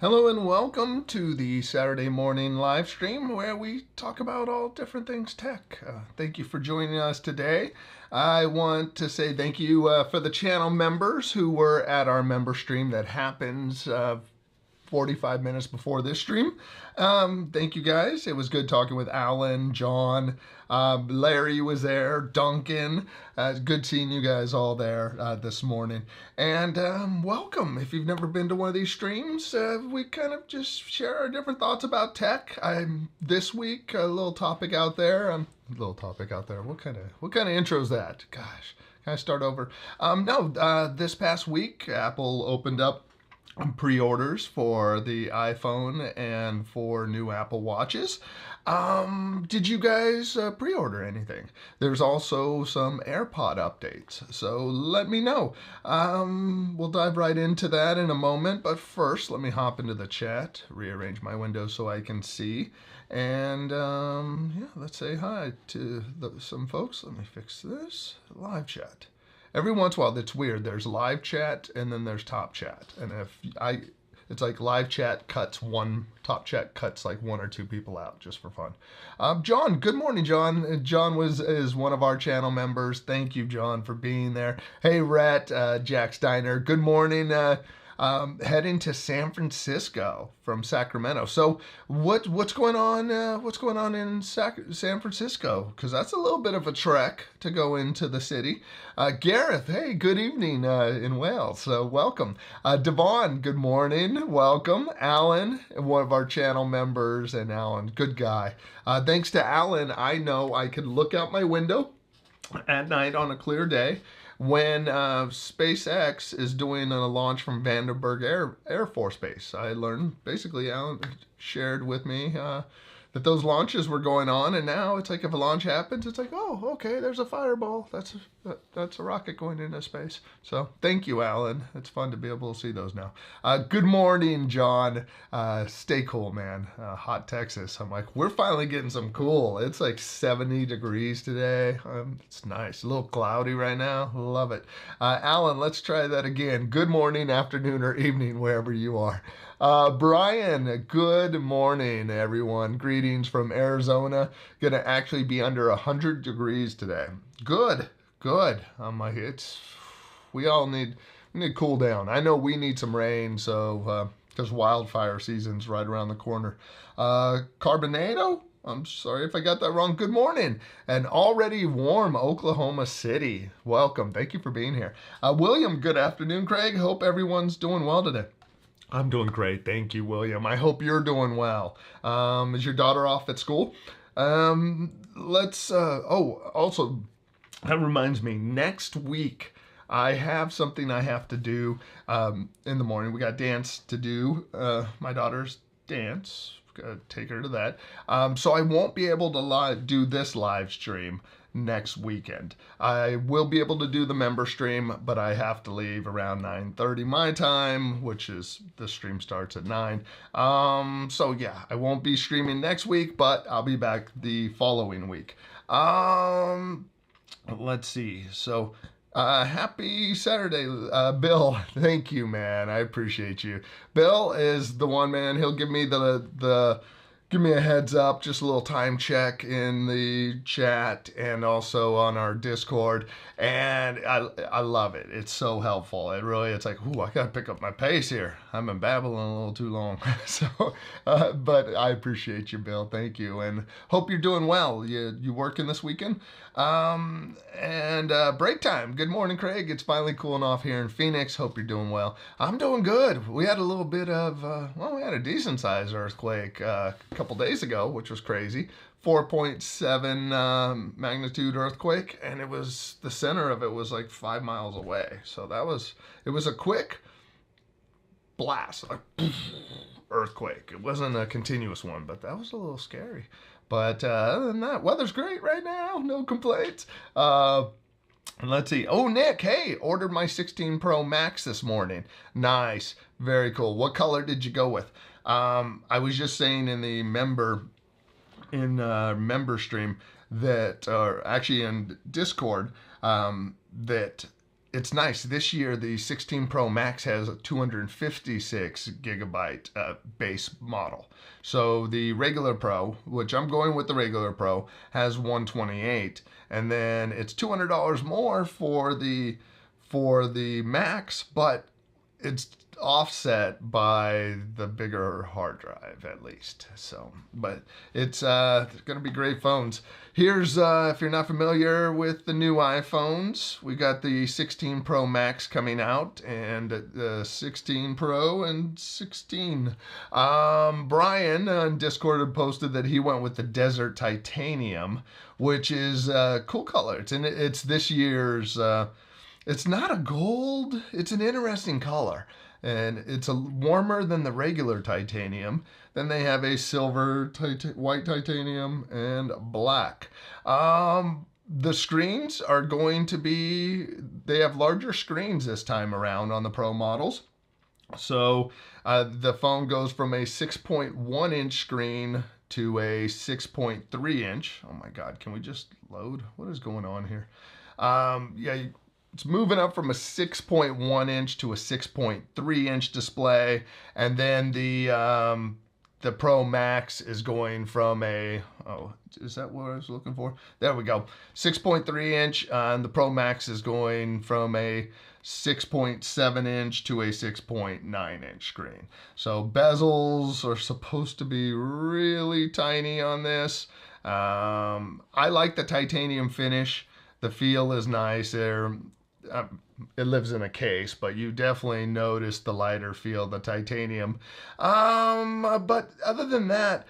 Hello and welcome to the Saturday morning live stream where we talk about all different things tech. Thank you for joining us today. I want to say thank you for the channel members who were at our member stream that happens 45 minutes before this stream. Thank you guys. It was good talking with Alan, John, Larry was there, Duncan. Good seeing you guys all there this morning. And welcome. If you've never been to one of these streams, we kind of just share our different thoughts about tech. This week, a little topic out there. Little topic out there. What kind of intro is that? Gosh, can I start over? This past week, Apple opened up pre-orders for the iPhone and for new Apple Watches. Did you guys pre-order anything? There's also some AirPod updates, so let me know. We'll dive right into that in a moment, but first let me hop into the chat, rearrange my window so I can see, and let's say hi to some folks. Let me fix this. Live chat. Every once in a while, it's weird. There's live chat and then there's top chat. And it's like live chat cuts one, top chat cuts like one or two people out just for fun. John, good morning, John. John is one of our channel members. Thank you, John, for being there. Hey, Rhett, Jack Steiner, good morning. Heading to San Francisco from Sacramento. So what's going on? What's going on in San Francisco? Because that's a little bit of a trek to go into the city. Gareth, hey, good evening in Wales. So welcome. Devon, good morning. Welcome. Alan, one of our channel members, and Alan, good guy. Thanks to Alan, I know I can look out my window at night on a clear day when SpaceX is doing a launch from Vandenberg Air Force Base. I learned, basically, Alan shared with me that those launches were going on, and now it's like if a launch happens, it's like, oh, okay, there's a fireball. That's a rocket going into space. So thank you, Alan. It's fun to be able to see those now. Good morning, John. Stay cool, man. Hot Texas. I'm like, we're finally getting some cool. It's like 70 degrees today. It's nice. A little cloudy right now. Love it. Alan, let's try that again. Good morning, afternoon, or evening, wherever you are. Brian, good morning, everyone. Greetings from Arizona. Gonna actually be under 100 degrees today. Good. I'm like, we need to cool down. I know we need some rain, so because wildfire season's right around the corner. Carbonado? I'm sorry if I got that wrong. Good morning. And already warm Oklahoma City. Welcome. Thank you for being here. William, good afternoon, Craig. Hope everyone's doing well today. I'm doing great. Thank you, William. I hope you're doing well. Is your daughter off at school? Also, that reminds me, next week, I have something I have to do in the morning. We got dance to do, my daughter's dance. Gotta take her to that. So I won't be able to do this live stream next weekend. I will be able to do the member stream, but I have to leave around 9:30 my time, which is the stream starts at 9. So yeah, I won't be streaming next week, but I'll be back the following week. Let's see. So happy Saturday, Bill. Thank you, man. I appreciate you. Bill is the one, man. He'll give me give me a heads up, just a little time check in the chat and also on our Discord. And I love it. It's so helpful. It's like, ooh, I gotta pick up my pace here. I've been babbling a little too long. But I appreciate you, Bill. Thank you. And hope you're doing well. You working this weekend? Break time. Good morning, Craig. It's finally cooling off here in Phoenix. Hope you're doing well. I'm doing good. We had a little bit of, we had a decent sized earthquake a couple days ago, which was crazy. 4.7 magnitude earthquake, and the center of it was like 5 miles away. So it was a quick blast, earthquake. It wasn't a continuous one, but that was a little scary. But other than that, weather's great right now. No complaints. Let's see. Oh, Nick, hey, ordered my 16 Pro Max this morning. Nice. Very cool. What color did you go with? I was just saying in the member stream that, or actually in Discord, that it's nice. This year, the 16 Pro Max has a 256 gigabyte base model. So the regular Pro, which I'm going with the regular Pro, has 128, and then it's $200 more for the Max, but it's offset by the bigger hard drive at least. So, but it's going to be great phones. Here's if you're not familiar with the new iPhones, we got the 16 Pro Max coming out, and the 16 Pro and 16. Brian on Discord had posted that he went with the Desert Titanium, which is a cool color. It's this year's. It's not a gold. It's an interesting color. And it's warmer than the regular titanium. Then they have a silver, white titanium, and black. The screens are going to be, they have larger screens this time around on the Pro models. So the phone goes from a 6.1 inch screen to a 6.3 inch. Oh my God, can we just load? What is going on here? Yeah, it's moving up from a 6.1 inch to a 6.3 inch display, and then the Pro Max is going from a, oh, is that what I was looking for? There we go. 6.3 inch, and the Pro Max is going from a 6.7 inch to a 6.9 inch screen. So bezels are supposed to be really tiny on this. I like the titanium finish. The feel is nice. It lives in a case, but you definitely notice the lighter feel, the titanium. But other than that,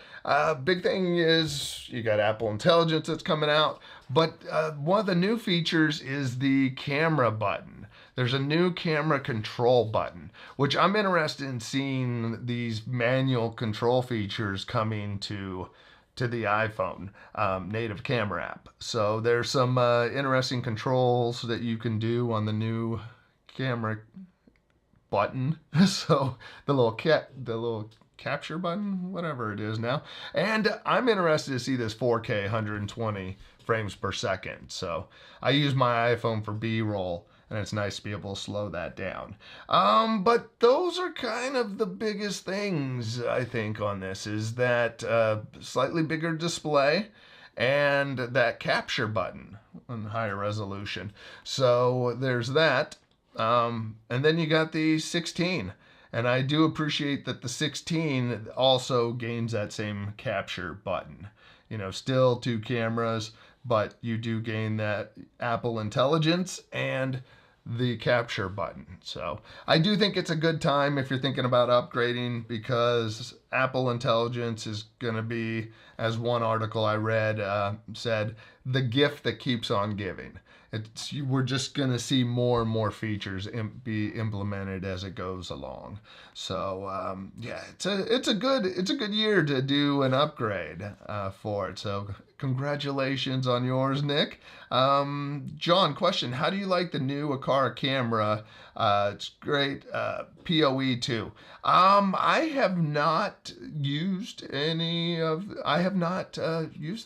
big thing is you got Apple Intelligence that's coming out. But one of the new features is the camera button. There's a new camera control button, which I'm interested in seeing these manual control features coming to the iPhone native camera app. So there's some interesting controls that you can do on the new camera button. So the little capture button, whatever it is now. And I'm interested to see this 4K 120 frames per second. So I use my iPhone for B-roll, and it's nice to be able to slow that down. But those are kind of the biggest things, I think, on this, is that slightly bigger display and that capture button on higher resolution. So there's that. And then you got the 16. And I do appreciate that the 16 also gains that same capture button. You know, still 2 cameras, but you do gain that Apple Intelligence and the capture button. So I do think it's a good time if you're thinking about upgrading, because Apple Intelligence is going to be, as one article I read said, the gift that keeps on giving. We're just going to see more and more features be implemented as it goes along. So yeah, it's a good year to do an upgrade for it. So congratulations on yours, Nick. John, question: how do you like the new Aqara camera? It's great. PoE 2. I have not used used the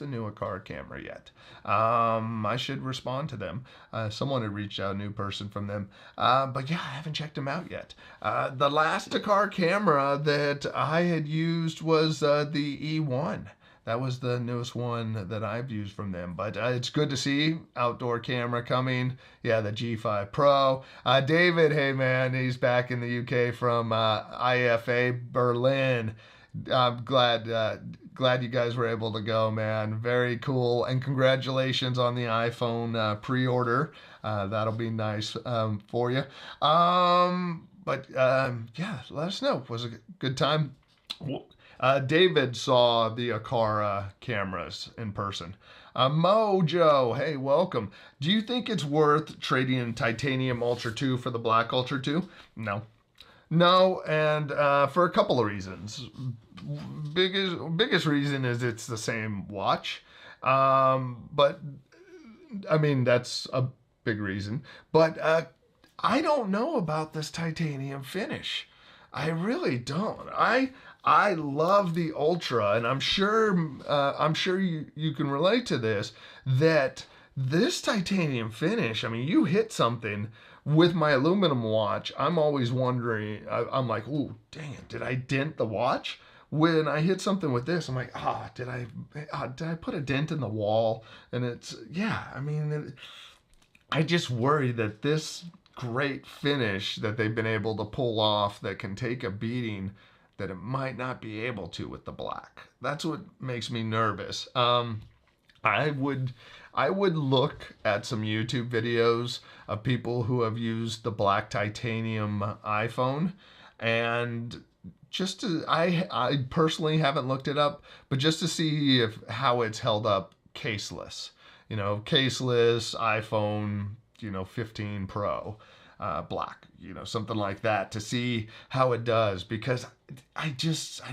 new Aqara camera yet. I should respond to them. Someone had reached out, a new person from them. But yeah, I haven't checked them out yet. The last Aqara camera that I had used was the E1. That was the newest one that I've used from them. But it's good to see outdoor camera coming. Yeah, the G5 Pro. David, hey man, he's back in the UK from IFA Berlin. I'm glad you guys were able to go, man. Very cool. And congratulations on the iPhone pre-order. That'll be nice for you. But yeah, let us know. Was it a good time? David saw the Aqara cameras in person. Mojo, hey, welcome. Do you think it's worth trading in Titanium Ultra 2 for the Black Ultra 2? No. No, and for a couple of reasons. Biggest reason is it's the same watch. But, I mean, that's a big reason. But I don't know about this titanium finish. I really don't. I love the Ultra, and I'm sure you can relate to this, that this titanium finish, I mean, you hit something with my aluminum watch, I'm always wondering, I'm like, ooh, dang it, did I dent the watch? When I hit something with this, I'm like, did I put a dent in the wall? And it's, yeah, I mean, I just worry that this great finish that they've been able to pull off that can take a beating that it might not be able to with the black. That's what makes me nervous. I would I would look at some YouTube videos of people who have used the black titanium iPhone, and just to I personally haven't looked it up, but just to see if how it's held up caseless. Caseless iPhone, 15 Pro, black, something like that, to see how it does, because I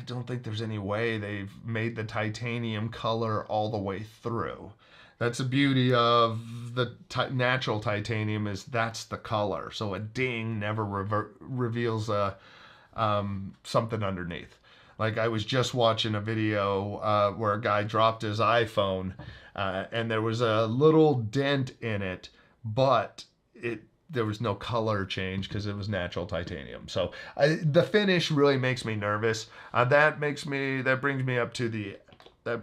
don't think there's any way they've made the titanium color all the way through. That's the beauty of the natural titanium, is that's the color. So a ding never reveals something underneath. Like, I was just watching a video where a guy dropped his iPhone, and there was a little dent in it, but there was no color change because it was natural titanium. So the finish really makes me nervous. That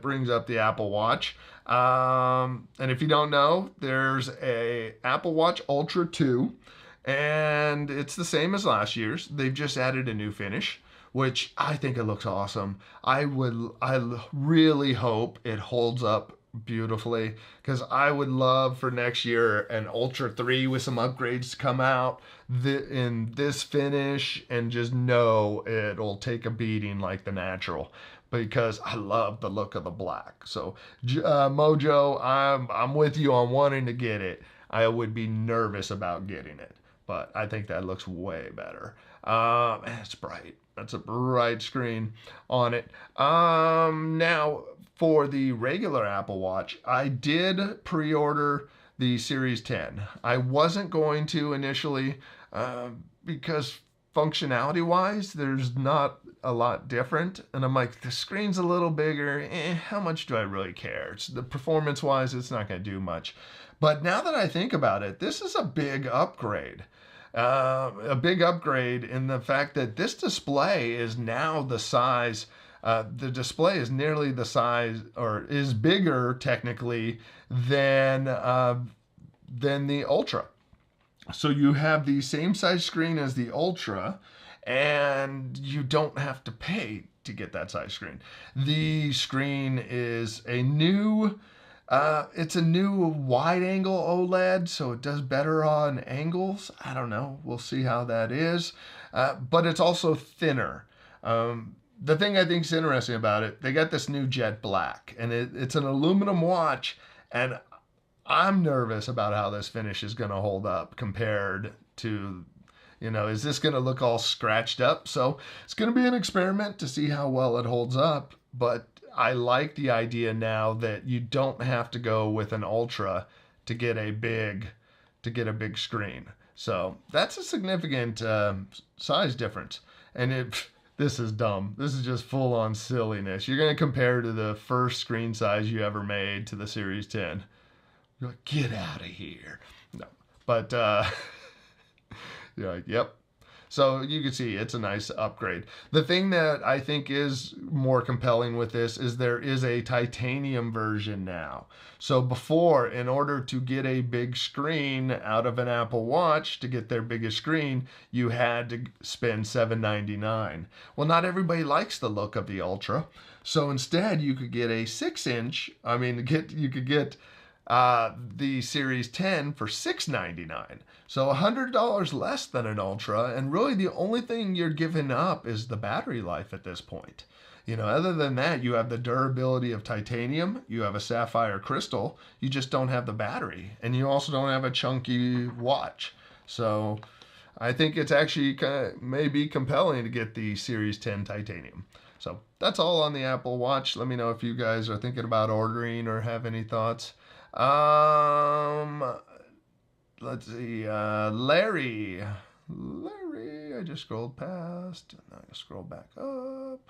brings up the Apple Watch. And if you don't know, there's a Apple Watch Ultra 2, and it's the same as last year's. They've just added a new finish, which I think it looks awesome. I really hope it holds up beautifully, because I would love for next year an Ultra 3 with some upgrades to come out in this finish, and just know it'll take a beating like the natural, because I love the look of the black. So Mojo, I'm with you on wanting to get it. I would be nervous about getting it, but I think that looks way better. It's bright. That's a bright screen on it. Now, for the regular Apple Watch, I did pre-order the Series 10. I wasn't going to initially, because functionality-wise, there's not a lot different. And I'm like, the screen's a little bigger. How much do I really care? The performance-wise, it's not going to do much. But now that I think about it, this is a big upgrade. A big upgrade in the fact that this display is now the size. The display is nearly the size, or is bigger technically, than the Ultra. So you have the same size screen as the Ultra, and you don't have to pay to get that size screen. The screen is it's a new wide angle OLED, so it does better on angles. I don't know. We'll see how that is. But it's also thinner. The thing I think is interesting about it, they got this new jet black, and it's an aluminum watch, and I'm nervous about how this finish is going to hold up compared to, is this going to look all scratched up? So it's going to be an experiment to see how well it holds up, but I like the idea now that you don't have to go with an Ultra to get a big screen. So that's a significant size difference. And this is dumb. This is just full on silliness. You're going to compare to the first screen size you ever made to the Series 10. You're like, get out of here. No, but you're like, yep. So you can see it's a nice upgrade. The thing that I think is more compelling with this is there is a titanium version now. So before, in order to get a big screen out of an Apple Watch, to get their biggest screen, you had to spend $799. Well, not everybody likes the look of the Ultra. So instead, you could get a 6-inch, you could get the Series 10 for $699. So $100 less than an Ultra, and really the only thing you're giving up is the battery life at this point. Other than that, you have the durability of titanium, you have a sapphire crystal, you just don't have the battery, and you also don't have a chunky watch. So I think it's actually maybe compelling to get the Series 10 titanium. So that's all on the Apple Watch. Let me know if you guys are thinking about ordering or have any thoughts. Let's see, Larry, I just scrolled past, and I scroll back up.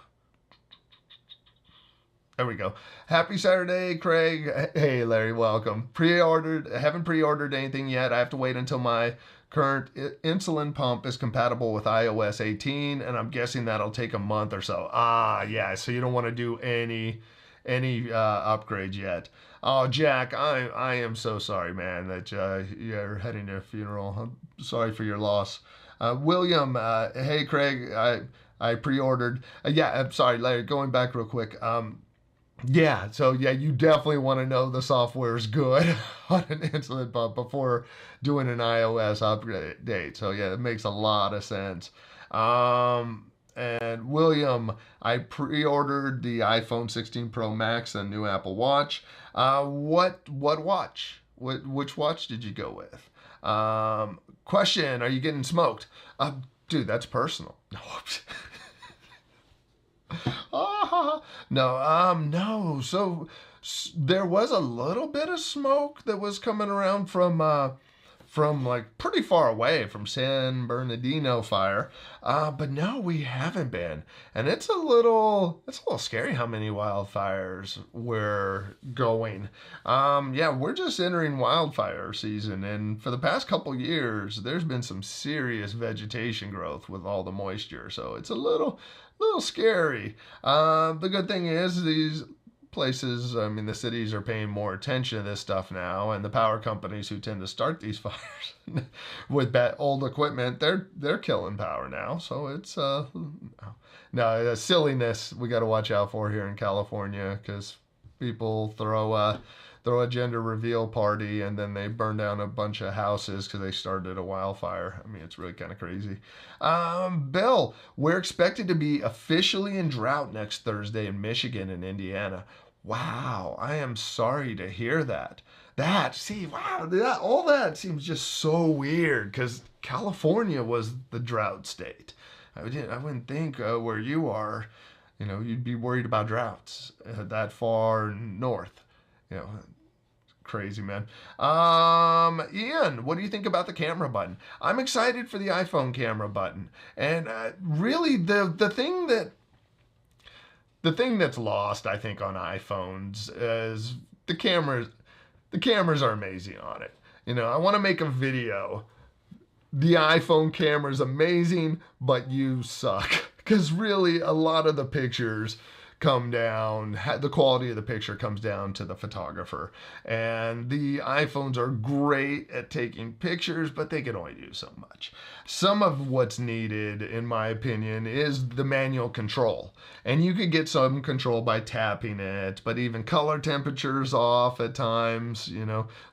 There we go. Happy Saturday, Craig. Hey, Larry, welcome. Haven't pre-ordered anything yet. I have to wait until my Current insulin pump is compatible with iOS 18, and I'm guessing that'll take a month or so. Ah, yeah. So you don't want to do any upgrades yet. Oh, Jack, I am so sorry, man, that you're heading to a funeral. I'm sorry for your loss. William, hey Craig, I pre-ordered. Yeah, I'm sorry, Larry. Going back real quick. Yeah, so yeah, you definitely want to know the software is good on an insulin pump before doing an iOS update. So yeah, it makes a lot of sense. And William, I pre-ordered the iPhone 16 Pro Max and new Apple Watch. What watch? Which watch did you go with? Question: Are you getting smoked? Dude, that's personal. No. No. So there was a little bit of smoke that was coming around from like pretty far away from San Bernardino fire. But no, we haven't been. And it's a little scary how many wildfires we're going. Yeah, we're just entering wildfire season, and for the past couple years, there's been some serious vegetation growth with all the moisture. So it's a little scary. The good thing is these places, I mean, the cities are paying more attention to this stuff now, and the power companies who tend to start these fires with that old equipment, they're killing power now. So it's no silliness we got to watch out for here in California, because people throw a gender reveal party and then they burn down a bunch of houses because they started a wildfire. I mean, it's really kind of crazy. Bill, we're expected to be officially in drought next Thursday in Michigan and Indiana. Wow, I am sorry to hear that. All that seems just so weird, because California was the drought state. I wouldn't think where you are, you'd be worried about droughts that far north. You know, crazy, man. Ian, what do you think about the camera button? I'm excited for the iPhone camera button, and really the thing that's lost, I think, on iPhones is the cameras. The cameras are amazing on it. I want to make a video. The iPhone camera is amazing, but you suck. Because really, a lot of the pictures come down, the quality of the picture comes down to the photographer. And the iPhones are great at taking pictures, but they can only do so much. Some of what's needed, in my opinion, is the manual control. And you could get some control by tapping it, but even color temperatures off at times,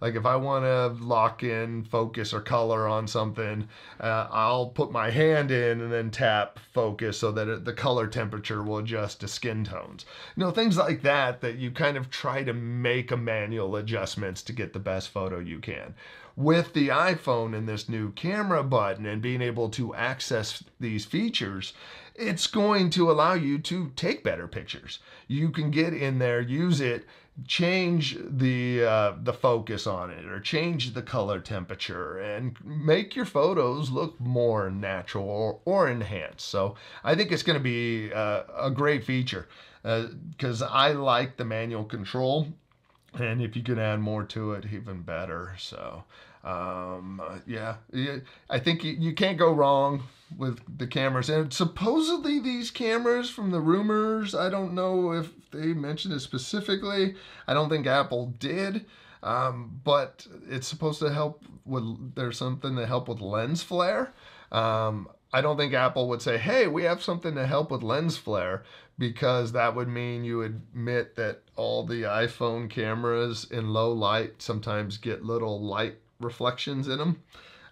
like if I want to lock in focus or color on something, I'll put my hand in and then tap focus so that the color temperature will adjust to skin tones. Things like that you kind of try to make a manual adjustments to get the best photo you can. With the iPhone and this new camera button and being able to access these features, it's going to allow you to take better pictures. You can get in there, use it, change the focus on it, or change the color temperature, and make your photos look more natural or enhanced. So I think it's going to be a great feature, because I like the manual control. And if you can add more to it, even better. So, yeah, I think you can't go wrong with the cameras. And supposedly these cameras, from the rumors, I don't know if they mentioned it specifically. I don't think Apple did. But it's supposed to help there's something to help with lens flare. I don't think Apple would say, hey, we have something to help with lens flare, because that would mean you admit that all the iPhone cameras in low light sometimes get little light reflections in them.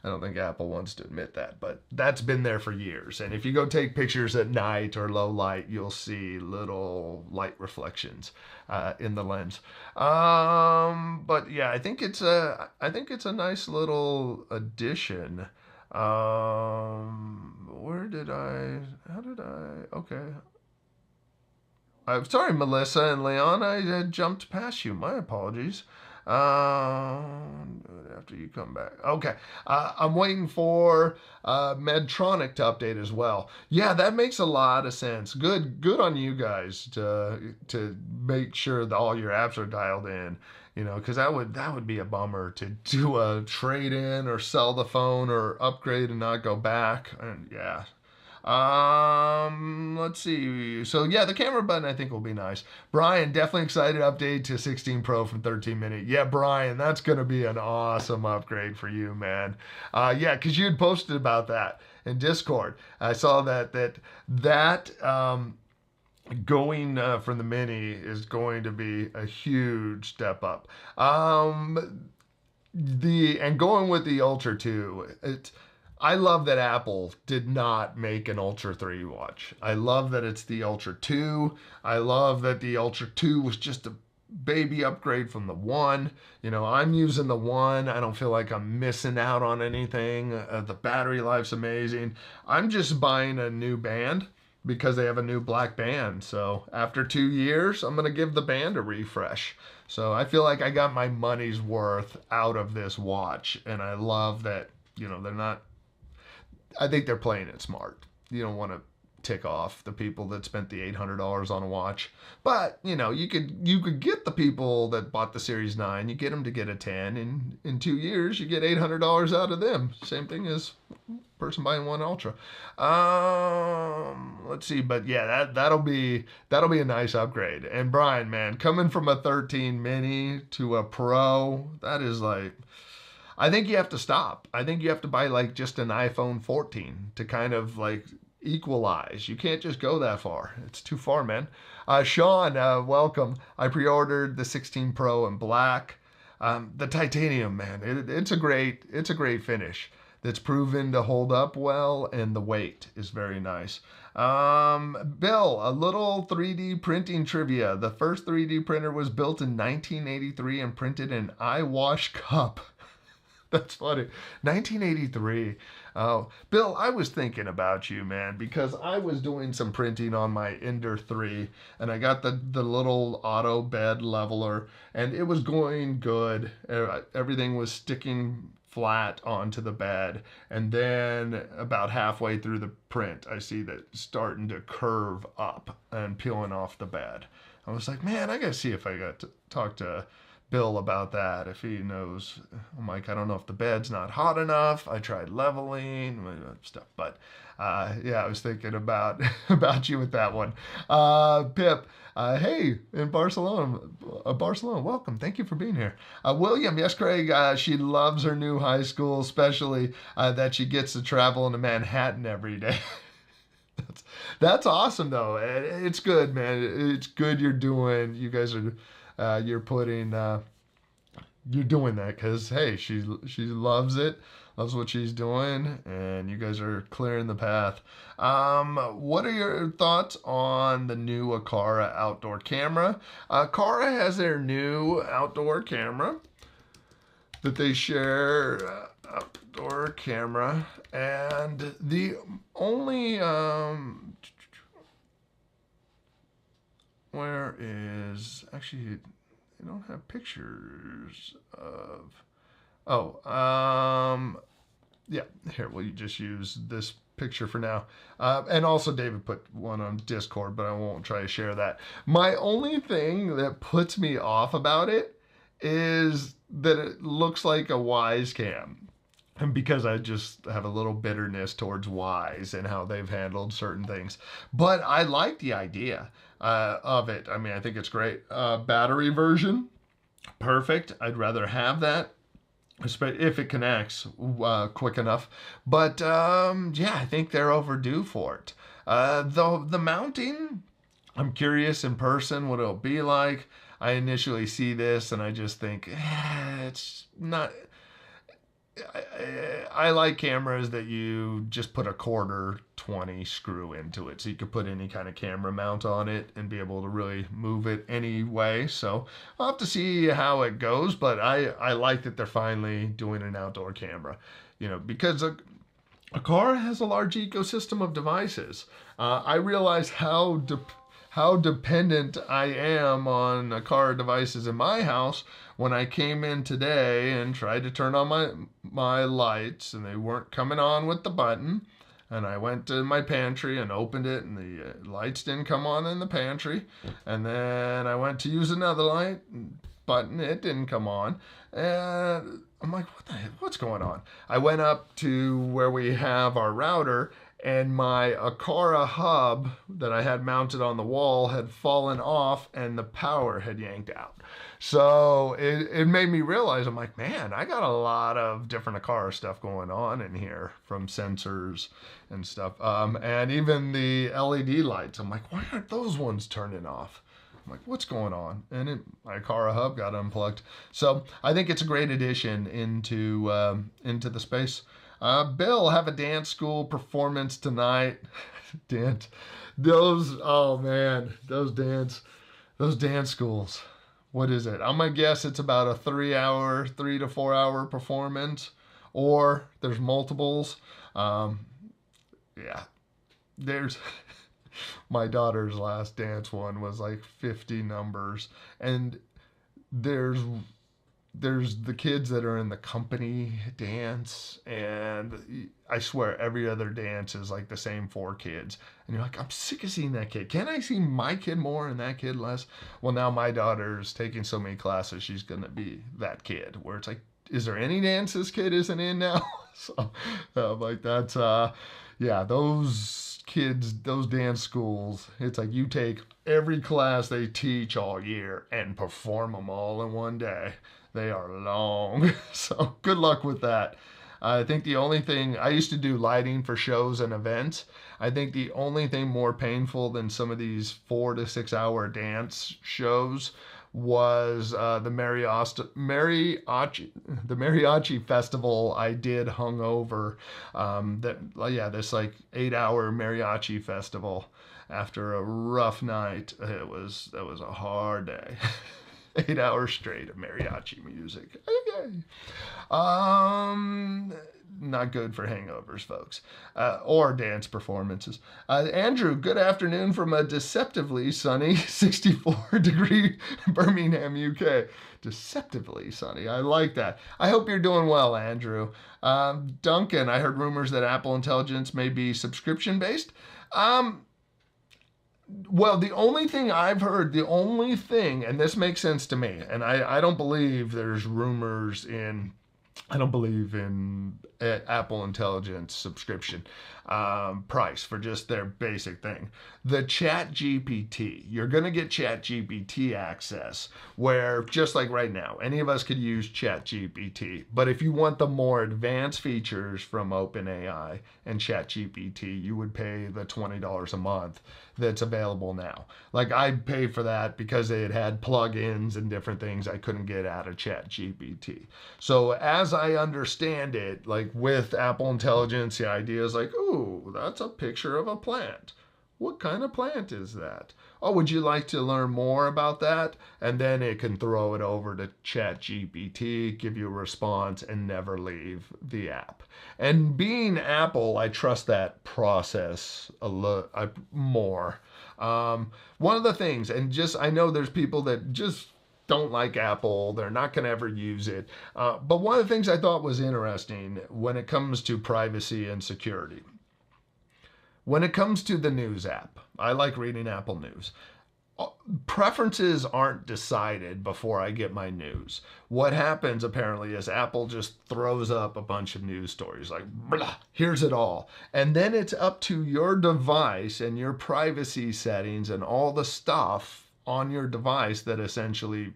I don't think Apple wants to admit that, but that's been there for years. And if you go take pictures at night or low light, you'll see little light reflections in the lens. But yeah, I think it's a nice little addition. Okay. I'm sorry, Melissa and Leon, I jumped past you. My apologies. After you come back. Okay. I'm waiting for Medtronic to update as well. Yeah, that makes a lot of sense. Good on you guys to make sure that all your apps are dialed in. You know, because that would be a bummer to do a trade in or sell the phone or upgrade and not go back. And yeah, let's see. So yeah, the camera button I think will be nice. Brian, definitely excited to update to 16 Pro from 13 mini. Yeah, Brian, that's gonna be an awesome upgrade for you, man. Yeah, because you had posted about that in Discord. I saw that going from the mini is going to be a huge step up. And going with the Ultra 2, I love that Apple did not make an Ultra 3 watch. I love that it's the Ultra 2. I love that the Ultra 2 was just a baby upgrade from the 1. You know, I'm using the 1. I don't feel like I'm missing out on anything. The battery life's amazing. I'm just buying a new band because they have a new black band. So after 2 years, I'm going to give the band a refresh. So I feel like I got my money's worth out of this watch. And I love that, you know, they're not, I think they're playing it smart. You don't want to tick off the people that spent the $800 on a watch. But, you know, you could get the people that bought the Series 9, you get them to get a 10, and in 2 years you get $800 out of them. Same thing as person buying one Ultra. Let's see, but yeah, that'll be a nice upgrade. And Brian, man, coming from a 13 mini to a Pro, that is like, I think you have to stop. I think you have to buy like just an iPhone 14 to kind of like equalize. You can't just go that far. It's too far, man. Sean, welcome. I pre-ordered the 16 Pro in black. The titanium, man, it's a great finish that's proven to hold up well, and the weight is very nice. Bill, a little 3D printing trivia. The first 3D printer was built in 1983 and printed an eyewash cup. That's funny. 1983. Oh, Bill, I was thinking about you, man, because I was doing some printing on my Ender 3, and I got the little auto bed leveler, and it was going good. Everything was sticking flat onto the bed, and then about halfway through the print, I see that starting to curve up and peeling off the bed. I was like, man, I gotta see if I got to talk to Bill about that, if he knows. I'm like, I don't know if the bed's not hot enough. I tried leveling stuff, but yeah, I was thinking about you with that one. Pip, hey, in Barcelona, welcome. Thank you for being here. William, yes, Craig, she loves her new high school, especially that she gets to travel into Manhattan every day. That's awesome, though. It's good, man. It's good you guys are you're doing that because, hey, she loves it, loves what she's doing, and you guys are clearing the path. What are your thoughts on the new Aqara outdoor camera? Aqara has their new outdoor camera that they share, outdoor camera, and the only where is, actually, they don't have pictures of, yeah, here, we'll just use this picture for now. And also David put one on Discord, but I won't try to share that. My only thing that puts me off about it is that it looks like a Wise cam. And because I just have a little bitterness towards Wise and how they've handled certain things. But I like the idea of it. I mean, I think it's great. Battery version, perfect. I'd rather have that, if it connects quick enough. But yeah, I think they're overdue for it. Though the mounting, I'm curious in person what it'll be like. I initially see this and I just think, it's not... I like cameras that you just put a 1/4 screw into it, so you could put any kind of camera mount on it and be able to really move it any way. So I'll have to see how it goes, but I like that they're finally doing an outdoor camera, you know, because Aqara has a large ecosystem of devices. I realize how how dependent I am on Aqara devices in my house. When I came in today and tried to turn on my lights and they weren't coming on with the button, and I went to my pantry and opened it, and the lights didn't come on in the pantry. And then I went to use another light button, it didn't come on. And I'm like, what the heck? What's going on? I went up to where we have our router, and my Aqara hub that I had mounted on the wall had fallen off and the power had yanked out. So it made me realize, I'm like, man, I got a lot of different Aqara stuff going on in here, from sensors and stuff. And even the LED lights, I'm like, why aren't those ones turning off? I'm like, what's going on? And my Aqara hub got unplugged. So I think it's a great addition into the space. Bill, have a dance school performance tonight. Dance. Oh man, those dance schools. What is it? I'm gonna guess it's about a 3 to 4 hour performance, or there's multiples. Yeah, there's my daughter's last dance one was like 50 numbers, and there's the kids that are in the company dance, and I swear every other dance is like the same 4 kids, and you're like, I'm sick of seeing that kid. Can't I see my kid more and that kid less? Well, now my daughter's taking so many classes, she's gonna be that kid where it's like, is there any dance this kid isn't in now? So like that's yeah, those kids, those dance schools, it's like you take every class they teach all year and perform them all in one day. They are long. So good luck with that. I think the only thing, I used to do lighting for shows and events. I think the only thing more painful than some of these 4 to 6 hour dance shows was the mariachi festival I did hungover. This like 8 hour mariachi festival after a rough night. That was a hard day. 8 hours straight of mariachi music. Okay. Not good for hangovers, folks, or dance performances. Andrew, good afternoon from a deceptively sunny 64-degree Birmingham, UK. Deceptively sunny. I like that. I hope you're doing well, Andrew. Duncan, I heard rumors that Apple Intelligence may be subscription-based. Well, the only thing I've heard, and this makes sense to me, and I don't believe there's rumors in, I don't believe in Apple Intelligence subscription price for just their basic thing. The Chat GPT, you're going to get Chat GPT access, where just like right now, any of us could use Chat GPT. But if you want the more advanced features from OpenAI and Chat GPT, you would pay the $20 a month that's available now. Like I paid for that because it had plugins and different things I couldn't get out of Chat GPT. So as I understand it, like with Apple Intelligence, the idea is like, ooh, that's a picture of a plant. What kind of plant is that? Oh, would you like to learn more about that? And then it can throw it over to ChatGPT, give you a response, and never leave the app. And being Apple, I trust that process a lot more. One of the things, and just I know there's people that just don't like Apple, they're not going to ever use it. But one of the things I thought was interesting when it comes to privacy and security. When it comes to the news app, I like reading Apple News. Preferences aren't decided before I get my news. What happens apparently is Apple just throws up a bunch of news stories like, blah, here's it all. And then it's up to your device and your privacy settings and all the stuff on your device that essentially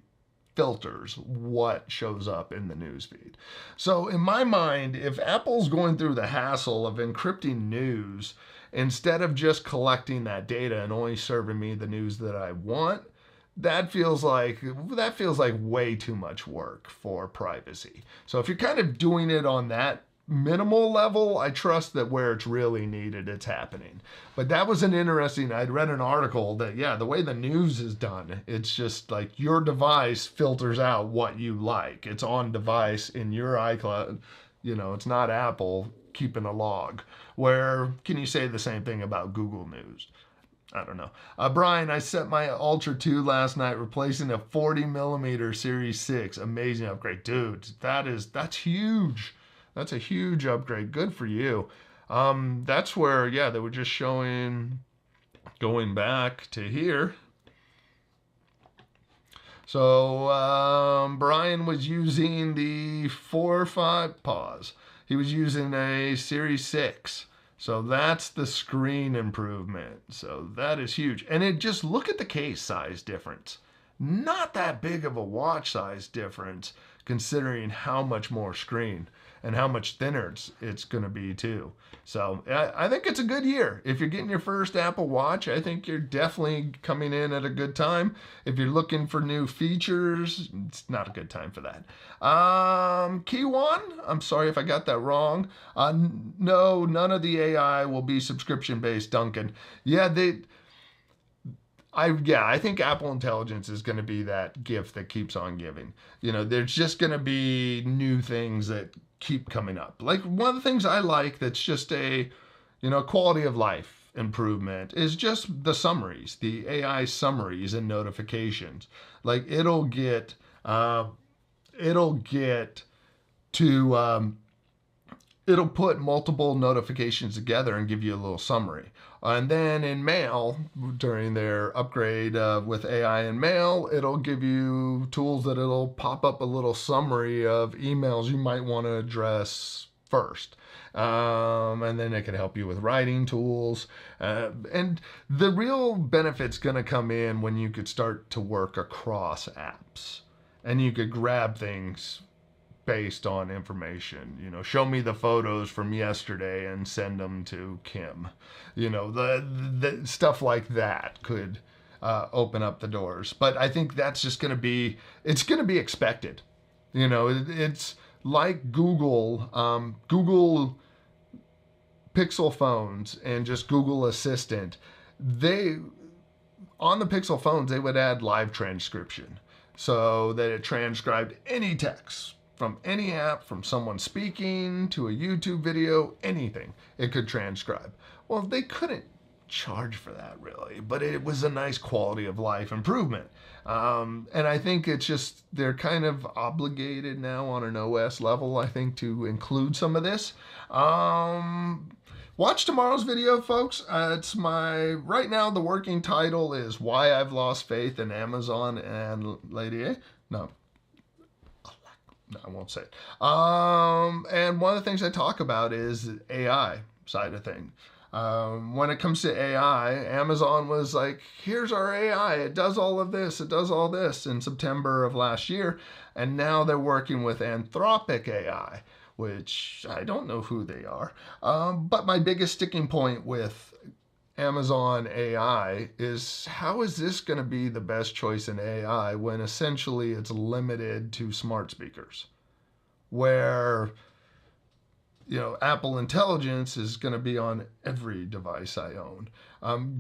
filters what shows up in the newsfeed. So in my mind, if Apple's going through the hassle of encrypting news, instead of just collecting that data and only serving me the news that I want, that feels like way too much work for privacy. So if you're kind of doing it on that minimal level, I trust that where it's really needed, it's happening. But that was I'd read an article that, yeah, the way the news is done, it's just like your device filters out what you like. It's on device in your iCloud. It's not Apple keeping a log. Where can you say the same thing about Google News? I don't know. Brian, I set my Ultra 2 last night, replacing a 40 millimeter Series 6. Amazing upgrade. Dude, that's huge. That's a huge upgrade. Good for you. That's where, yeah, they were just showing, going back to here. So Brian was using the 4.5 pause. He was using a Series 6. So that's the screen improvement. So that is huge. And it just look at the case size difference. Not that big of a watch size difference considering how much more screen and how much thinner it's going to be too. So I think it's a good year. If you're getting your first Apple Watch, I think you're definitely coming in at a good time. If you're looking for new features, it's not a good time for that. Key one, I'm sorry if I got that wrong. No, none of the AI will be subscription based, Duncan. Yeah, I think Apple Intelligence is going to be that gift that keeps on giving. You know, there's just going to be new things that keep coming up. Like one of the things I like that's just a, quality of life improvement is just the summaries, the AI summaries and notifications. Like it'll get to it'll put multiple notifications together and give you a little summary. And then in Mail, during their upgrade with AI in Mail, it'll give you tools that it'll pop up a little summary of emails you might want to address first. And then it can help you with writing tools. And the real benefit's going to come in when you could start to work across apps. And you could grab things based on information. Show me the photos from yesterday and send them to Kim. The stuff like that could open up the doors. But I think that's just going to be, it's going to be expected. It's like Google Pixel phones and just Google Assistant. On the Pixel phones, they would add live transcription so that it transcribed any text from any app, from someone speaking to a YouTube video, anything it could transcribe. Well, they couldn't charge for that really, but it was a nice quality of life improvement. And I think it's just, they're kind of obligated now on an OS level, I think, to include some of this. Watch tomorrow's video, folks. Right now the working title is Why I've Lost Faith in Amazon and Lady A. No, I won't say it. And one of the things I talk about is AI side of thing. When it comes to AI, Amazon was like, here's our AI. It does all of this. It does all this in September of last year. And now they're working with Anthropic AI, which I don't know who they are. But my biggest sticking point with Amazon AI is, how is this going to be the best choice in AI when essentially it's limited to smart speakers, where Apple Intelligence is going to be on every device I own.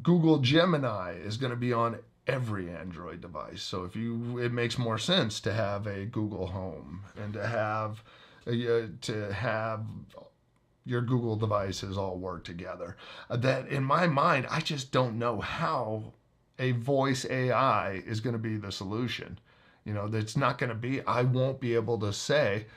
Google Gemini is going to be on every Android device. So it makes more sense to have a Google Home and to have your Google devices all work together. That in my mind, I just don't know how a voice AI is going to be the solution. That's not going to be, I won't be able to say,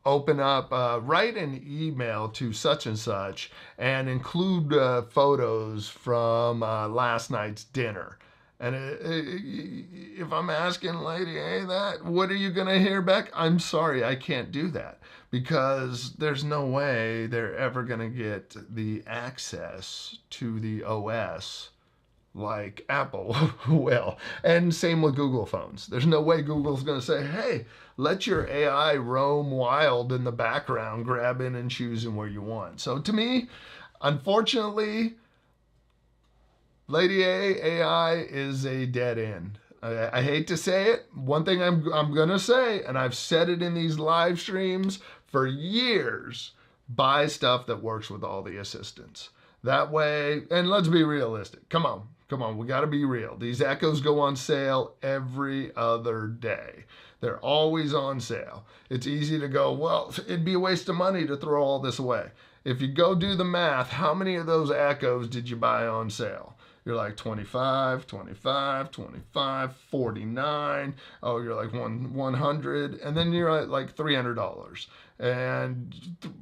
open up, write an email to such and such and include photos from last night's dinner. And if I'm asking Lady A that, what are you going to hear back? I'm sorry, I can't do that, because there's no way they're ever going to get the access to the OS like Apple will. And same with Google phones. There's no way Google's going to say, hey, let your AI roam wild in the background, grabbing and choosing where you want. So to me, unfortunately, Lady AI is a dead end. I hate to say it. One thing I'm going to say, and I've said it in these live streams for years, buy stuff that works with all the assistants. That way, and let's be realistic. Come on. We got to be real. These Echoes go on sale every other day. They're always on sale. It's easy to go, well, it'd be a waste of money to throw all this away. If you go do the math, how many of those Echoes did you buy on sale? you're like 25, 25, 25, 49. Oh, you're like 100, and then you're at like $300 and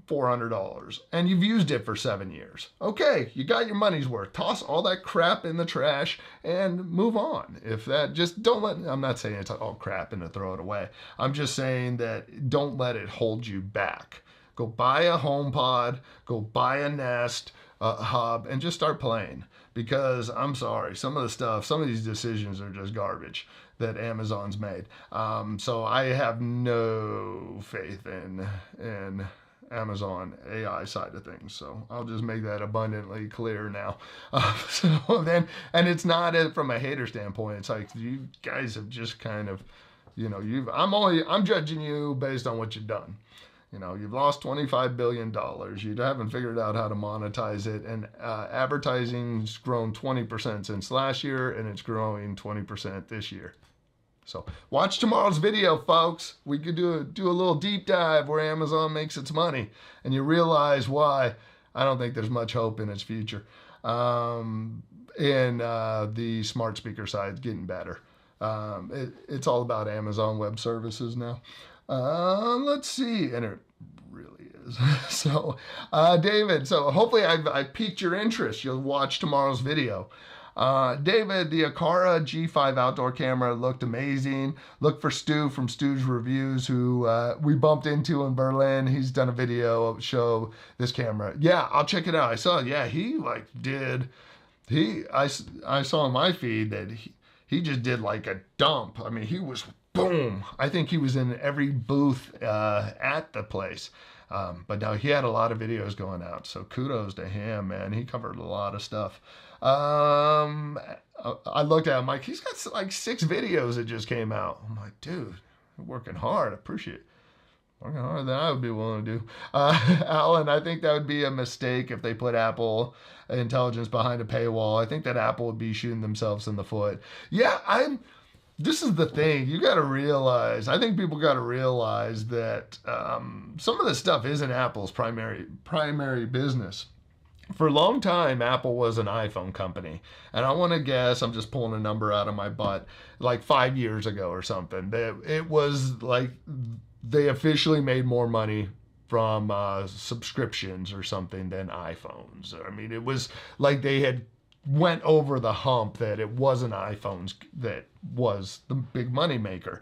$400, and you've used it for 7 years. Okay, you got your money's worth. Toss all that crap in the trash and move on. If that, just don't let, I'm not saying it's all crap and to throw it away. I'm just saying that don't let it hold you back. Go buy a HomePod, go buy a Nest, a hub, and just start playing. Because I'm sorry, some of these decisions are just garbage that Amazon's made. So I have no faith in Amazon AI side of things. So I'll just make that abundantly clear now. And it's not from a hater standpoint. It's like you guys have just kind of, I'm judging you based on what you've done. You've lost $25 billion. You haven't figured out how to monetize it. And advertising's grown 20% since last year, and it's growing 20% this year. So watch tomorrow's video, folks. We could do a little deep dive where Amazon makes its money, and you realize why I don't think there's much hope in its future. And the smart speaker side getting better. It's all about Amazon Web Services now. Let's see, and it really is. So, David, so hopefully I've piqued your interest. You'll watch tomorrow's video. David, the Aqara G5 outdoor camera looked amazing. Look for Stu from Stu's Reviews, who we bumped into in Berlin. He's done a video show this camera. Yeah, I'll check it out. I saw, yeah, I saw on my feed that he just did like a dump. I mean, he was boom. I think he was in every booth at the place. But now he had a lot of videos going out. So kudos to him, man. He covered a lot of stuff. I looked at him like, he's got like 6 videos that just came out. I'm like, dude, you're working hard. I appreciate it. Working harder than I would be willing to do. Alan, I think that would be a mistake if they put Apple Intelligence behind a paywall. I think that Apple would be shooting themselves in the foot. Yeah, this is the thing. You got to realize, I think people got to realize that some of this stuff isn't Apple's primary business. For a long time, Apple was an iPhone company. And I want to guess, I'm just pulling a number out of my butt, like 5 years ago or something. It was like they officially made more money from subscriptions or something than iPhones. I mean, it was like they had went over the hump that it wasn't iPhones that was the big money maker.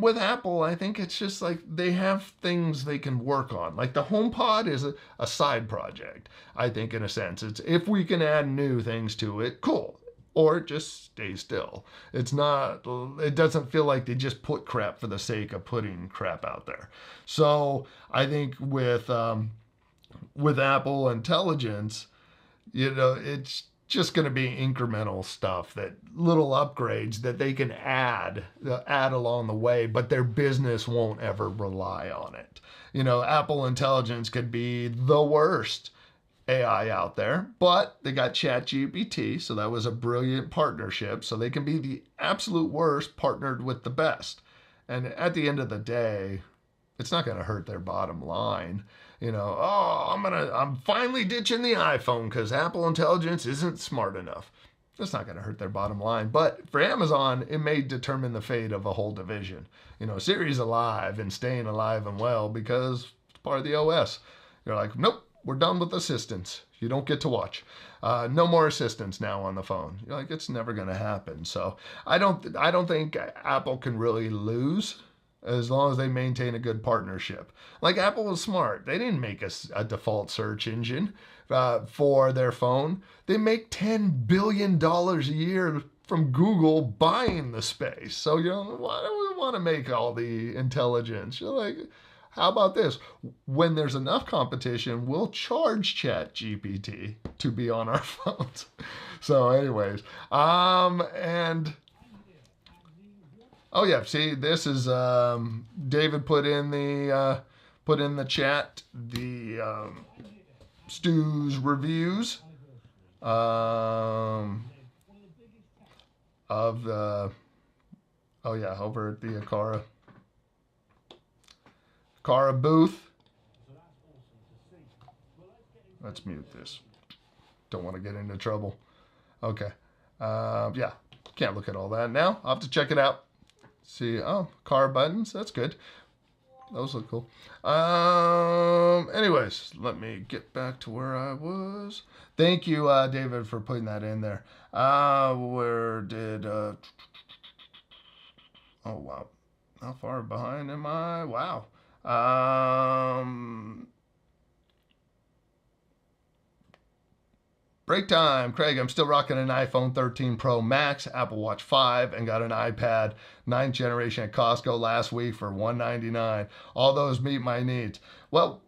With Apple, I think it's just like they have things they can work on. Like the HomePod is a side project, I think, in a sense. It's if we can add new things to it, cool. Or it just stay still. It doesn't feel like they just put crap for the sake of putting crap out there. So I think with Apple Intelligence, it's just going to be incremental stuff, that little upgrades that they can add along the way, but their business won't ever rely on it. Apple Intelligence could be the worst AI out there, but they got ChatGPT, so that was a brilliant partnership. So they can be the absolute worst partnered with the best. And at the end of the day, it's not going to hurt their bottom line. I'm finally ditching the iPhone because Apple Intelligence isn't smart enough. That's not going to hurt their bottom line. But for Amazon, it may determine the fate of a whole division. Siri's alive and staying alive and well because it's part of the OS. You're like, nope, we're done with assistants. You don't get to watch. No more assistants now on the phone. You're like, it's never going to happen. So I don't think Apple can really lose as long as they maintain a good partnership. Like Apple was smart. They didn't make a default search engine for their phone. They make $10 billion a year from Google buying the space. So, why do we want to make all the intelligence? You're like, how about this? When there's enough competition, we'll charge ChatGPT to be on our phones. So anyways, oh yeah, see, this is David put in the chat the Stu's Reviews of the over at the Aqara booth. Let's mute this. Don't want to get into trouble. Okay. Yeah, can't look at all that now. I'll have to check it out. See, oh, car buttons. That's good. Those look cool. Anyways, let me get back to where I was. Thank you, David, for putting that in there. Where did? Oh wow, how far behind am I? Wow. Break time, Craig. I'm still rocking an iPhone 13 Pro Max, Apple Watch 5, and got an iPad 9th generation at Costco last week for $199. All those meet my needs. Well,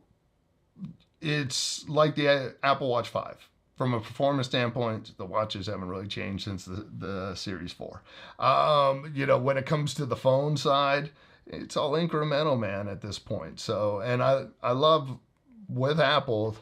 it's like the Apple Watch 5. From a performance standpoint, the watches haven't really changed since the Series 4. When it comes to the phone side, it's all incremental, man, at this point. So, and I love with Apple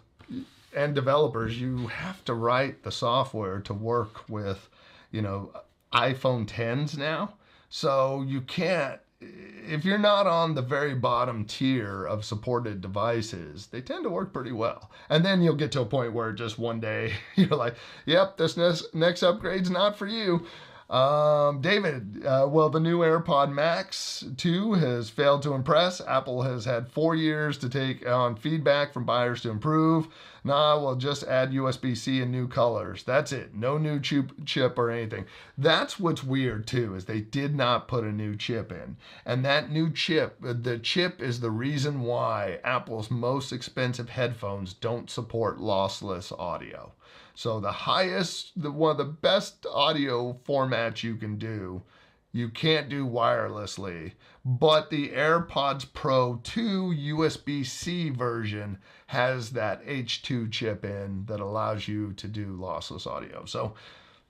and developers, you have to write the software to work with, iPhone 10s now. So you can't, if you're not on the very bottom tier of supported devices, they tend to work pretty well. And then you'll get to a point where just one day you're like, yep, this next upgrade's not for you. David, well, the new AirPod Max 2 has failed to impress. Apple has had 4 years to take on feedback from buyers to improve. Nah, we'll just add USB-C and new colors. That's it. No new chip or anything. That's what's weird too, is they did not put a new chip in. And that new chip, the chip is the reason why Apple's most expensive headphones don't support lossless audio. So one of the best audio formats you can do, you can't do wirelessly. But the AirPods Pro 2 USB-C version has that H2 chip in that allows you to do lossless audio. So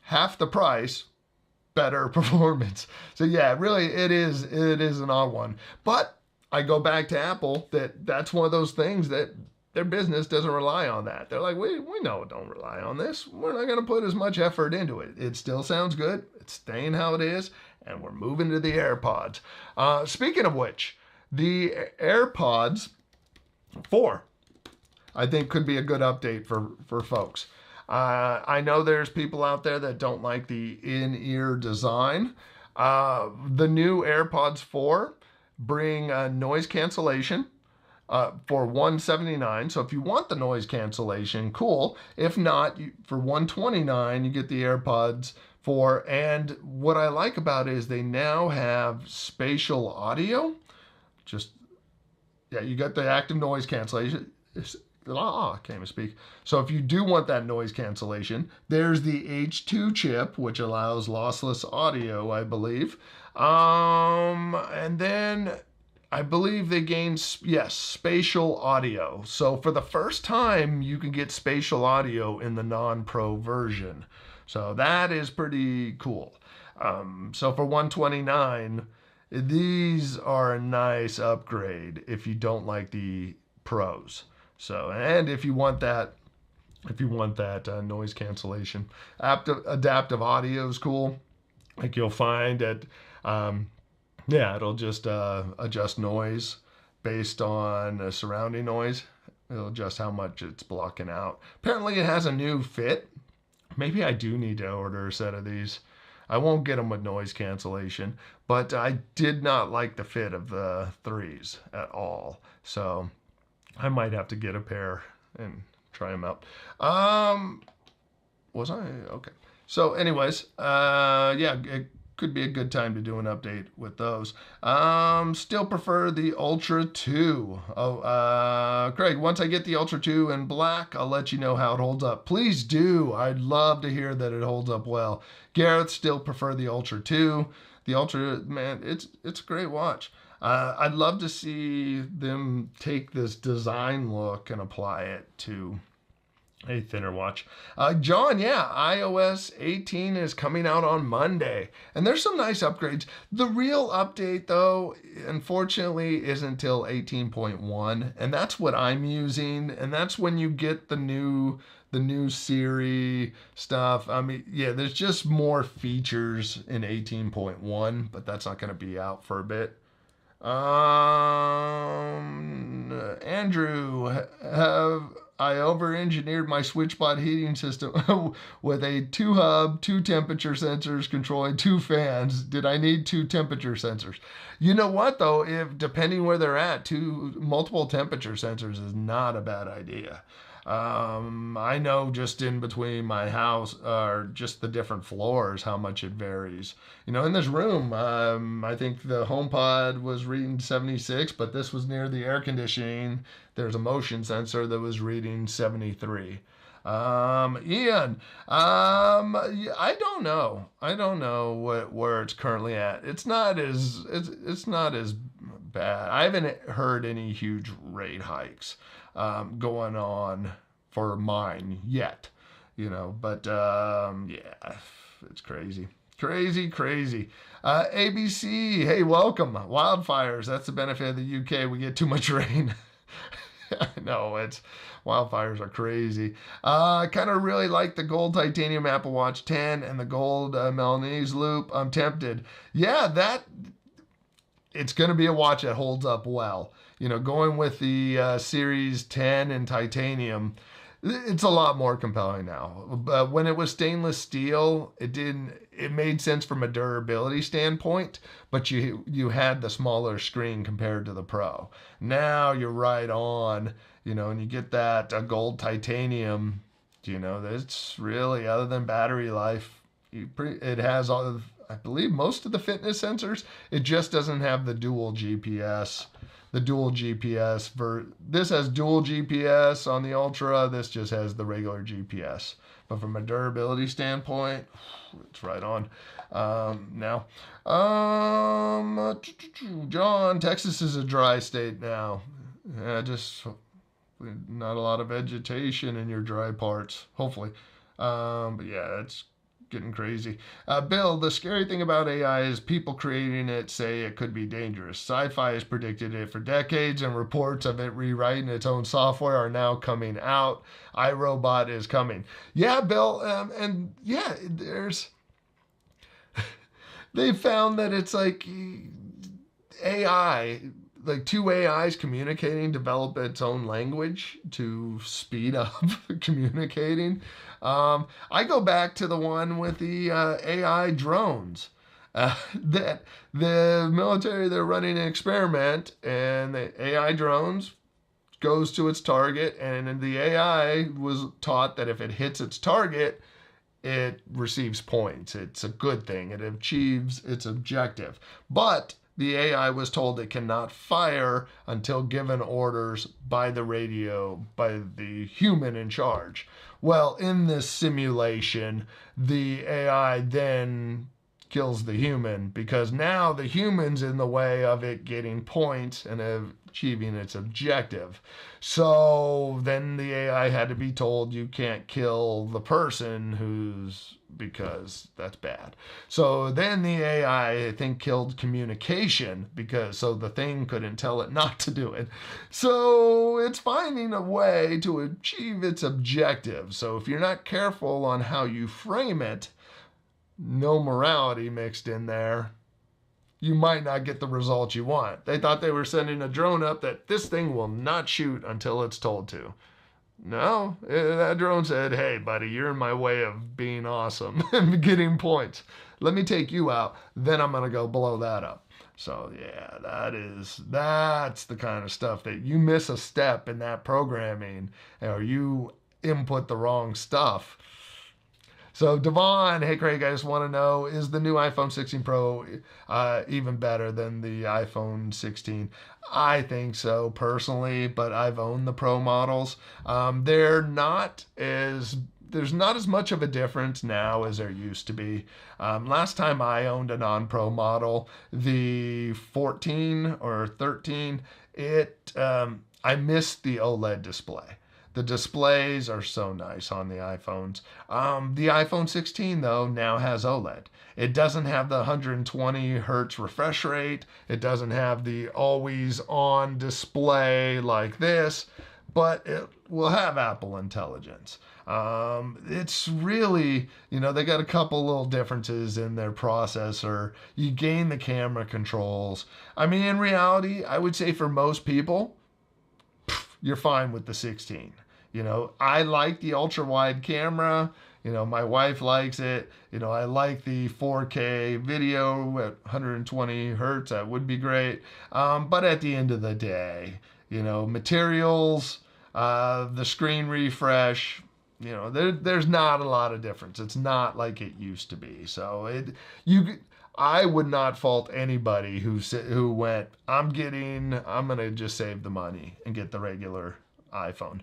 half the price, better performance. So yeah, really it is an odd one. But I go back to Apple, that's one of those things that their business doesn't rely on that. They're like, we know it don't rely on this. We're not going to put as much effort into it. It still sounds good. It's staying how it is. And we're moving to the AirPods. Speaking of which, the AirPods 4, I think, could be a good update for folks. I know there's people out there that don't like the in-ear design. The new AirPods 4 bring noise cancellation. For $179. So if you want the noise cancellation, cool. If not, for $129, you get the AirPods 4. And what I like about it is they now have spatial audio. You got the active noise cancellation. I can't even speak. So if you do want that noise cancellation, there's the H2 chip, which allows lossless audio, I believe. And then I believe they gain, spatial audio. So for the first time, you can get spatial audio in the non-pro version. So that is pretty cool. So for $129, these are a nice upgrade if you don't like the pros. So, and if you want that noise cancellation, adaptive audio is cool. Like you'll find that. It'll just adjust noise based on surrounding noise. It'll adjust how much it's blocking out. Apparently it has a new fit. Maybe I do need to order a set of these. I won't get them with noise cancellation, but I did not like the fit of the 3s at all. So I might have to get a pair and try them out. Was I? Okay. So anyways, it could be a good time to do an update with those. Still prefer the Ultra 2. Craig, once I get the Ultra 2 in black, I'll let you know how it holds up. Please do. I'd love to hear that it holds up well. Gareth, still prefer the Ultra 2. The Ultra, man, it's a great watch. I'd love to see them take this design look and apply it to a thinner watch. John, iOS 18 is coming out on Monday, and there's some nice upgrades. The real update, though, unfortunately, isn't until 18.1, and that's what I'm using, and that's when you get the new Siri stuff. I mean, there's just more features in 18.1, but that's not going to be out for a bit. Andrew, I over-engineered my SwitchBot heating system with a 2-hub, 2 temperature sensors controlling 2 fans. Did I need 2 temperature sensors? You know what, though? If depending where they're at, multiple temperature sensors is not a bad idea. I know just in between my house, or just the different floors, how much it varies. You know, in this room, I think the HomePod was reading 76, but this was near the air conditioning. There's a motion sensor that was reading 73. Ian, I don't know. I don't know where it's currently at. It's not as bad. I haven't heard any huge rate hikes going on for mine yet, you know, but yeah, it's crazy. Crazy. ABC, hey, welcome. Wildfires, that's the benefit of the UK. We get too much rain. No, wildfires are crazy. I kind of really like the gold titanium Apple Watch 10 and the gold Milanese loop. I'm tempted. Yeah, it's going to be a watch that holds up well. You know, going with the Series 10 in titanium, it's a lot more compelling now. But when it was stainless steel, it made sense from a durability standpoint, but you had the smaller screen compared to the Pro. Now you're right on, you know, and you get that gold titanium, you know, that's really, other than battery life, it has all of, I believe, most of the fitness sensors. It just doesn't have the dual GPS. This has dual GPS on the Ultra. This just has the regular GPS. But from a durability standpoint, it's right on. Now, John, Texas is a dry state now. Yeah, just not a lot of vegetation in your dry parts, hopefully. But yeah, it's getting crazy. Bill, the scary thing about AI is people creating it say it could be dangerous. Sci-fi has predicted it for decades, and reports of it rewriting its own software are now coming out. iRobot is coming. Yeah, Bill, and yeah, they found that it's like AI, like 2 AIs communicating, develop its own language to speed up communicating. I go back to the one with the AI drones. That the military, they're running an experiment, and the AI drones goes to its target, and the AI was taught that if it hits its target, it receives points. It's a good thing. It achieves its objective. But the AI was told it cannot fire until given orders by the radio, by the human in charge. Well, in this simulation, the AI then kills the human, because now the human's in the way of it getting points and achieving its objective. So then the AI had to be told, you can't kill the person because that's bad. So then the AI, I think, killed communication, so the thing couldn't tell it not to do it. So it's finding a way to achieve its objective. So if you're not careful on how you frame it, no morality mixed in there, you might not get the result you want. They thought they were sending a drone up that this thing will not shoot until it's told to. No, that drone said, hey, buddy, you're in my way of being awesome and getting points. Let me take you out, then I'm going to go blow that up. So, yeah, that's the kind of stuff that you miss a step in that programming, or you input the wrong stuff. So Devon, hey Craig, I just want to know, is the new iPhone 16 Pro even better than the iPhone 16? I think so personally, but I've owned the Pro models. There's not as much of a difference now as there used to be. Last time I owned a non-Pro model, the 14 or 13, I missed the OLED display. The displays are so nice on the iPhones. The iPhone 16, though, now has OLED. It doesn't have the 120 hertz refresh rate. It doesn't have the always-on display like this, but it will have Apple Intelligence. It's really, they got a couple little differences in their processor. You gain the camera controls. I mean, in reality, I would say for most people, you're fine with the 16. You know, I like the ultra wide camera. You know, my wife likes it. You know, I like the 4K video at 120 hertz. That would be great. But at the end of the day, you know, materials, the screen refresh, you know, there's not a lot of difference. It's not like it used to be. So I would not fault anybody who went, I'm gonna just save the money and get the regular iPhone.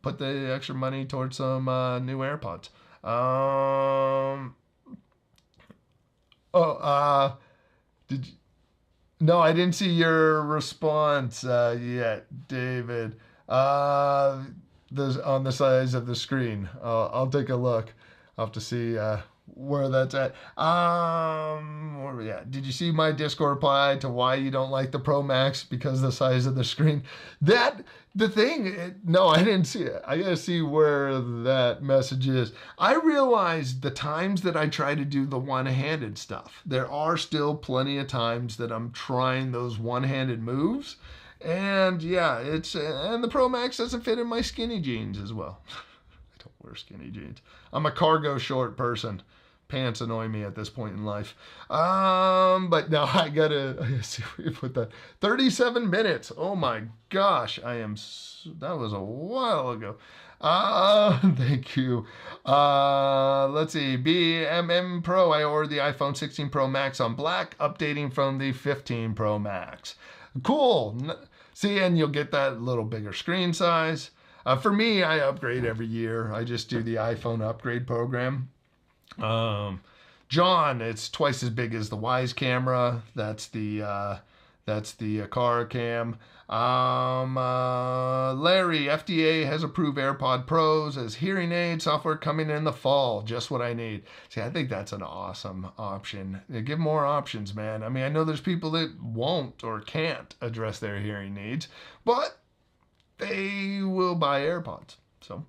Put the extra money towards some new AirPods. Oh, did you, no, I didn't see your response yet, David. On the size of the screen. I'll take a look. I'll have to see where that's at. Where are we at? Did you see my Discord reply to why you don't like the Pro Max because of the size of the screen? No, I didn't see it. I gotta see where that message is. I realized the times that I try to do the one-handed stuff, there are still plenty of times that I'm trying those one-handed moves. And yeah, and the Pro Max doesn't fit in my skinny jeans as well. I don't wear skinny jeans. I'm a cargo short person. Pants annoy me at this point in life. But no, I gotta see where you put that. 37 minutes. Oh my gosh, that was a while ago. Thank you. Let's see. BMM Pro. I ordered the iPhone 16 Pro Max on black, updating from the 15 Pro Max. Cool. See, and you'll get that little bigger screen size. For me, I upgrade every year. I just do the iPhone upgrade program. John, it's twice as big as the Wise camera. That's the Aqara cam. Larry, FDA has approved AirPod Pros as hearing aid software coming in the fall. Just what I need. See, I think that's an awesome option. Give more options, man. I mean, I know there's people that won't or can't address their hearing needs, but they will buy AirPods. So,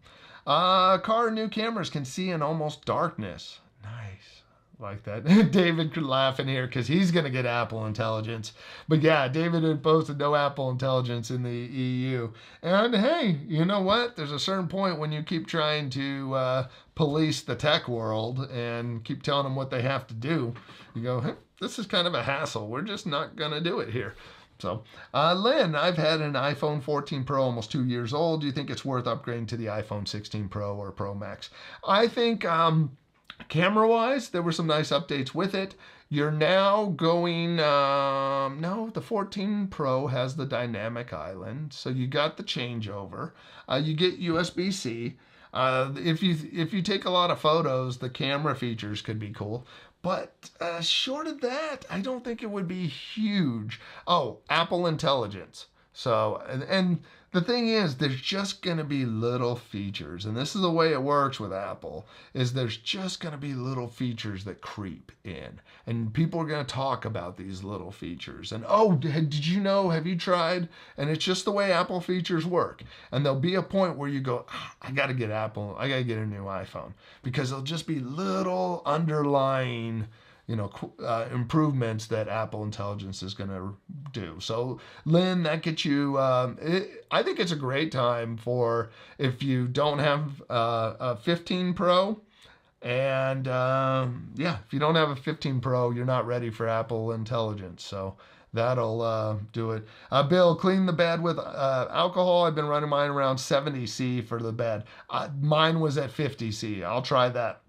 car new cameras can see in almost darkness. Nice. Like that. David could laugh in here because he's going to get Apple Intelligence. But yeah, David had posted no Apple Intelligence in the EU. And hey, you know what? There's a certain point when you keep trying to police the tech world and keep telling them what they have to do. You go, hey, this is kind of a hassle. We're just not going to do it here. So, Lynn, I've had an iPhone 14 Pro almost 2 years old. Do you think it's worth upgrading to the iPhone 16 Pro or Pro Max? I think camera-wise, there were some nice updates with it. You're now going, no, the 14 Pro has the dynamic island, so you got the changeover. You get USB-C. If you take a lot of photos, the camera features could be cool. But short of that, I don't think it would be huge. Oh, Apple Intelligence. So, and the thing is, there's just going to be little features. And this is the way it works with Apple, is there's just going to be little features that creep in. And people are going to talk about these little features. And, oh, did you know, have you tried? And it's just the way Apple features work. And there'll be a point where you go, I got to get Apple. I got to get a new iPhone. Because there'll just be little underlying improvements that Apple Intelligence is going to do. So, Lynn, that gets you, I think it's a great time for if you don't have a 15 Pro. And if you don't have a 15 Pro, you're not ready for Apple Intelligence. So, that'll do it. Bill, clean the bed with alcohol. I've been running mine around 70C for the bed. Mine was at 50C. I'll try that.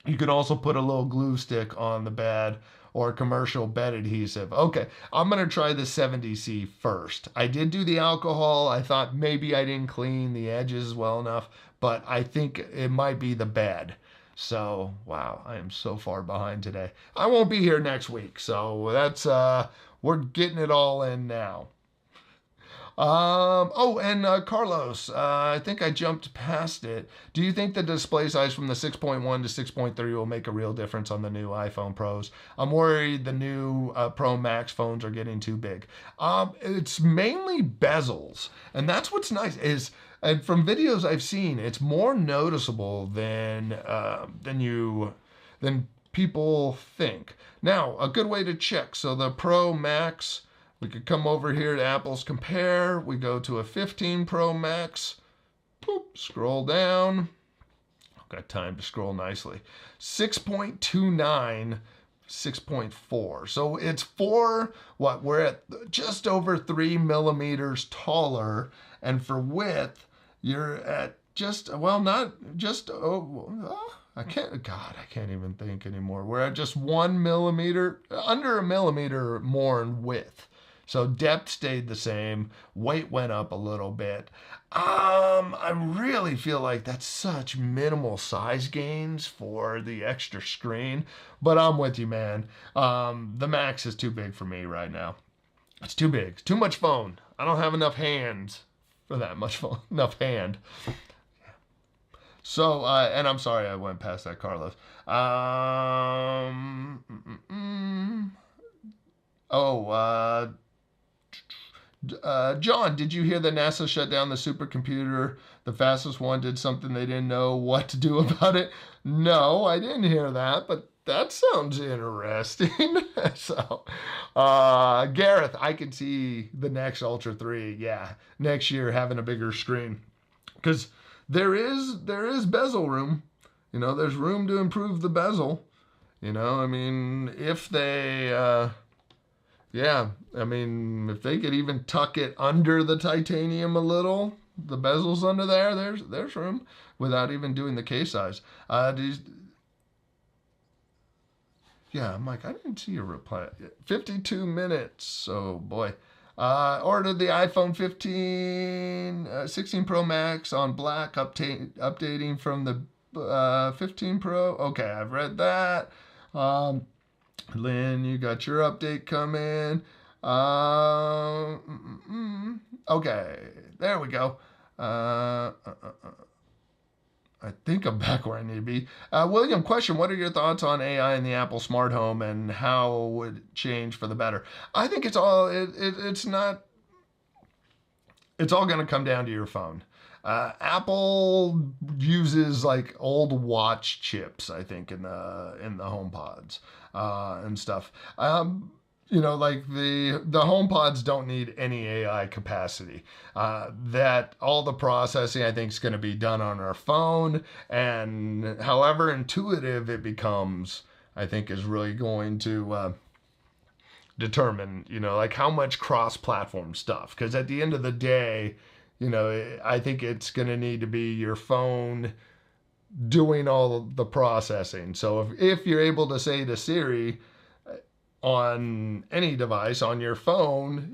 You can also put a little glue stick on the bed or commercial bed adhesive. Okay, I'm going to try the 70C first. I did do the alcohol. I thought maybe I didn't clean the edges well enough, but I think it might be the bed. So, wow, I am so far behind today. I won't be here next week, so that's, we're getting it all in now. Carlos, I think I jumped past it. Do you think the display size from the 6.1 to 6.3 will make a real difference on the new iPhone Pros? I'm worried the new Pro Max phones are getting too big. It's mainly bezels, and that's what's nice and from videos I've seen, it's more noticeable than people think. Now, a good way to check. So the Pro Max. We could come over here to Apple's Compare. We go to a 15 Pro Max. Boop, scroll down. Got time to scroll nicely. 6.29, 6.4. So it's we're at just over 3 millimeters taller. And for width, you're at not just, I can't even think anymore. We're at just 1 millimeter, under a millimeter more in width. So depth stayed the same, weight went up a little bit. I really feel like that's such minimal size gains for the extra screen, but I'm with you, man. The Max is too big for me right now. It's too big. It's too much phone. I don't have enough hands for that much phone. Enough hand. So, and I'm sorry I went past that, Carlos. John, did you hear that NASA shut down the supercomputer? The fastest one did something they didn't know what to do about it. No, I didn't hear that, but that sounds interesting. So, Gareth, I can see the next Ultra 3, yeah, next year having a bigger screen. Because there is bezel room. You know, there's room to improve the bezel. You know, I mean, if they, if they could even tuck it under the titanium a little, the bezel's under there, there's room without even doing the case size. Mike, I didn't see your reply. 52 minutes. Oh, boy. Ordered the iPhone 16 Pro Max on black, updating from the 15 Pro. Okay, I've read that. Lynn, you got your update coming. Okay, there we go. I think I'm back where I need to be. William, question, what are your thoughts on AI in the Apple smart home and how would it change for the better? I think it's all going to come down to your phone. Apple uses like old watch chips, I think, in the HomePods and stuff. Like the HomePods don't need any AI capacity. That all the processing, I think, is going to be done on our phone, and however intuitive it becomes, I think, is really going to determine, like how much cross-platform stuff. Because at the end of the day, I think it's going to need to be your phone doing all of the processing. So if you're able to say to Siri, on any device on your phone,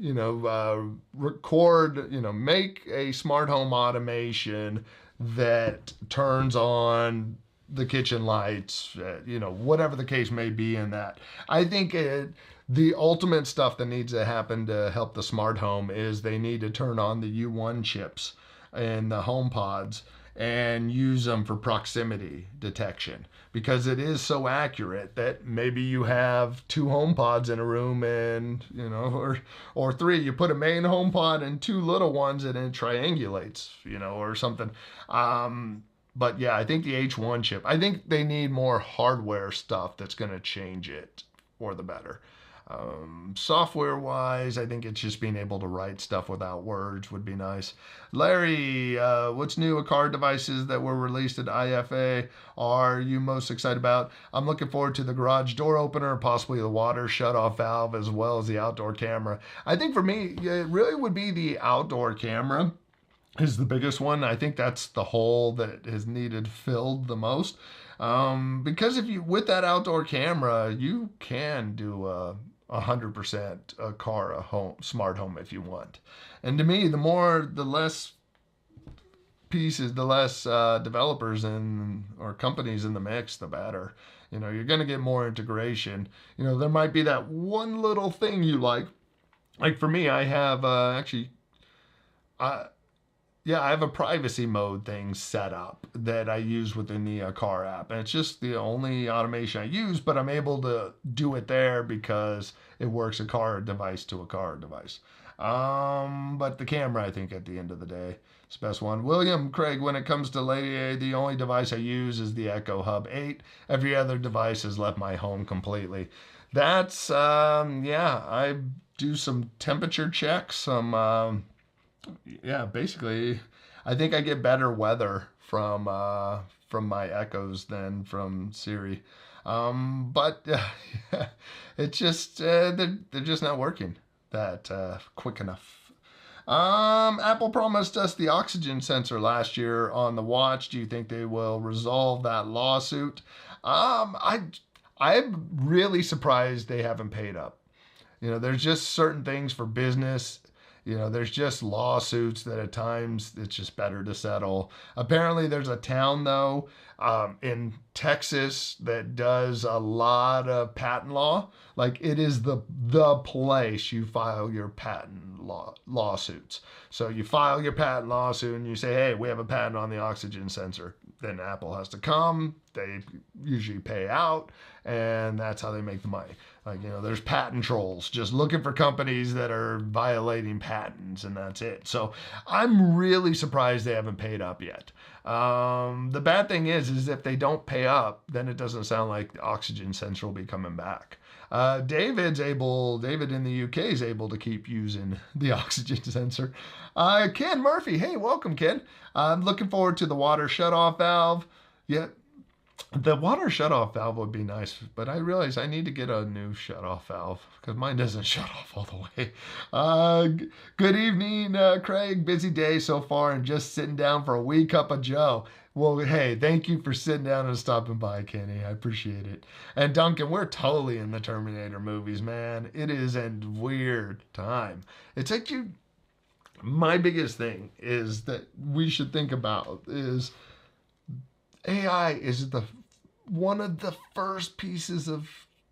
record, make a smart home automation that turns on the kitchen lights, whatever the case may be in that. I think the ultimate stuff that needs to happen to help the smart home is they need to turn on the U1 chips in the HomePods and use them for proximity detection, because it is so accurate that maybe you have 2 HomePods in a room and, or 3, you put a main HomePod and 2 little ones and it triangulates, or something. But yeah, I think the H1 chip, I think they need more hardware stuff that's going to change it for the better. Software-wise, I think it's just being able to write stuff without words would be nice. Larry, what's new Aqara devices that were released at IFA are you most excited about? I'm looking forward to the garage door opener, possibly the water shut-off valve, as well as the outdoor camera. I think for me, it really would be the outdoor camera is the biggest one. I think that's the hole that is needed filled the most. Because with that outdoor camera, you can do 100% Aqara smart home if you want. And to me, the less pieces, the less developers or companies in the mix, the better. You're going to get more integration. There might be that one little thing you like. Like for me, I have I have a privacy mode thing set up that I use within the Aqara app. And it's just the only automation I use, but I'm able to do it there because it works Aqara device to Aqara device. But the camera, I think, at the end of the day, is the best one. William Craig, when it comes to Lady A, the only device I use is the Echo Hub 8. Every other device has left my home completely. That's, I do some temperature checks, basically, I think I get better weather from my Echoes than from Siri. But it's just they're just not working that quick enough. Apple promised us the oxygen sensor last year on the watch. Do you think they will resolve that lawsuit? I'm really surprised they haven't paid up. There's just certain things for business. There's just lawsuits that at times it's just better to settle. Apparently, there's a town, though, in Texas that does a lot of patent law. Like, it is the place you file your patent lawsuits. So you file your patent lawsuit and you say, hey, we have a patent on the oxygen sensor. Then Apple has to come. They usually pay out, and that's how they make the money. Like, there's patent trolls just looking for companies that are violating patents, and that's it. So I'm really surprised they haven't paid up yet. The bad thing is if they don't pay up, then it doesn't sound like the oxygen sensor will be coming back. David in the UK is able to keep using the oxygen sensor. Ken Murphy, hey, welcome, Ken. I'm looking forward to the water shutoff valve. Yeah, the water shutoff valve would be nice, but I realize I need to get a new shutoff valve because mine doesn't shut off all the way. Good evening, Craig. Busy day so far and just sitting down for a wee cup of Joe. Well, hey, thank you for sitting down and stopping by, Kenny. I appreciate it. And Duncan, we're totally in the Terminator movies, man. It is a weird time. It's like my biggest thing is that we should think about is AI is one of the first pieces of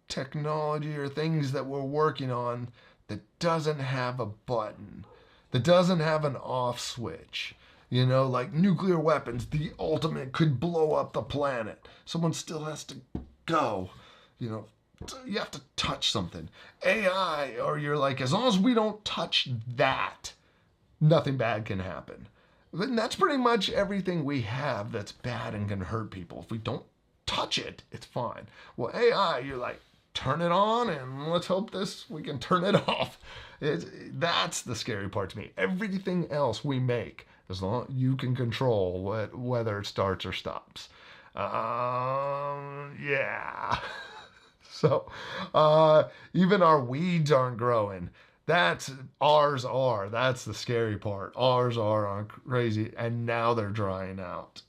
technology or things that we're working on that doesn't have a button, that doesn't have an off switch. Like nuclear weapons, the ultimate could blow up the planet. Someone still has to go. You have to touch something. AI, or you're like, as long as we don't touch that, nothing bad can happen. And that's pretty much everything we have that's bad and can hurt people. If we don't touch it, it's fine. Well, AI, you're like, turn it on and let's hope we can turn it off. That's the scary part to me. Everything else we make, as long as you can control whether it starts or stops. Yeah. So, even our weeds aren't growing. Ours are. That's the scary part. Ours are on crazy, and now they're drying out.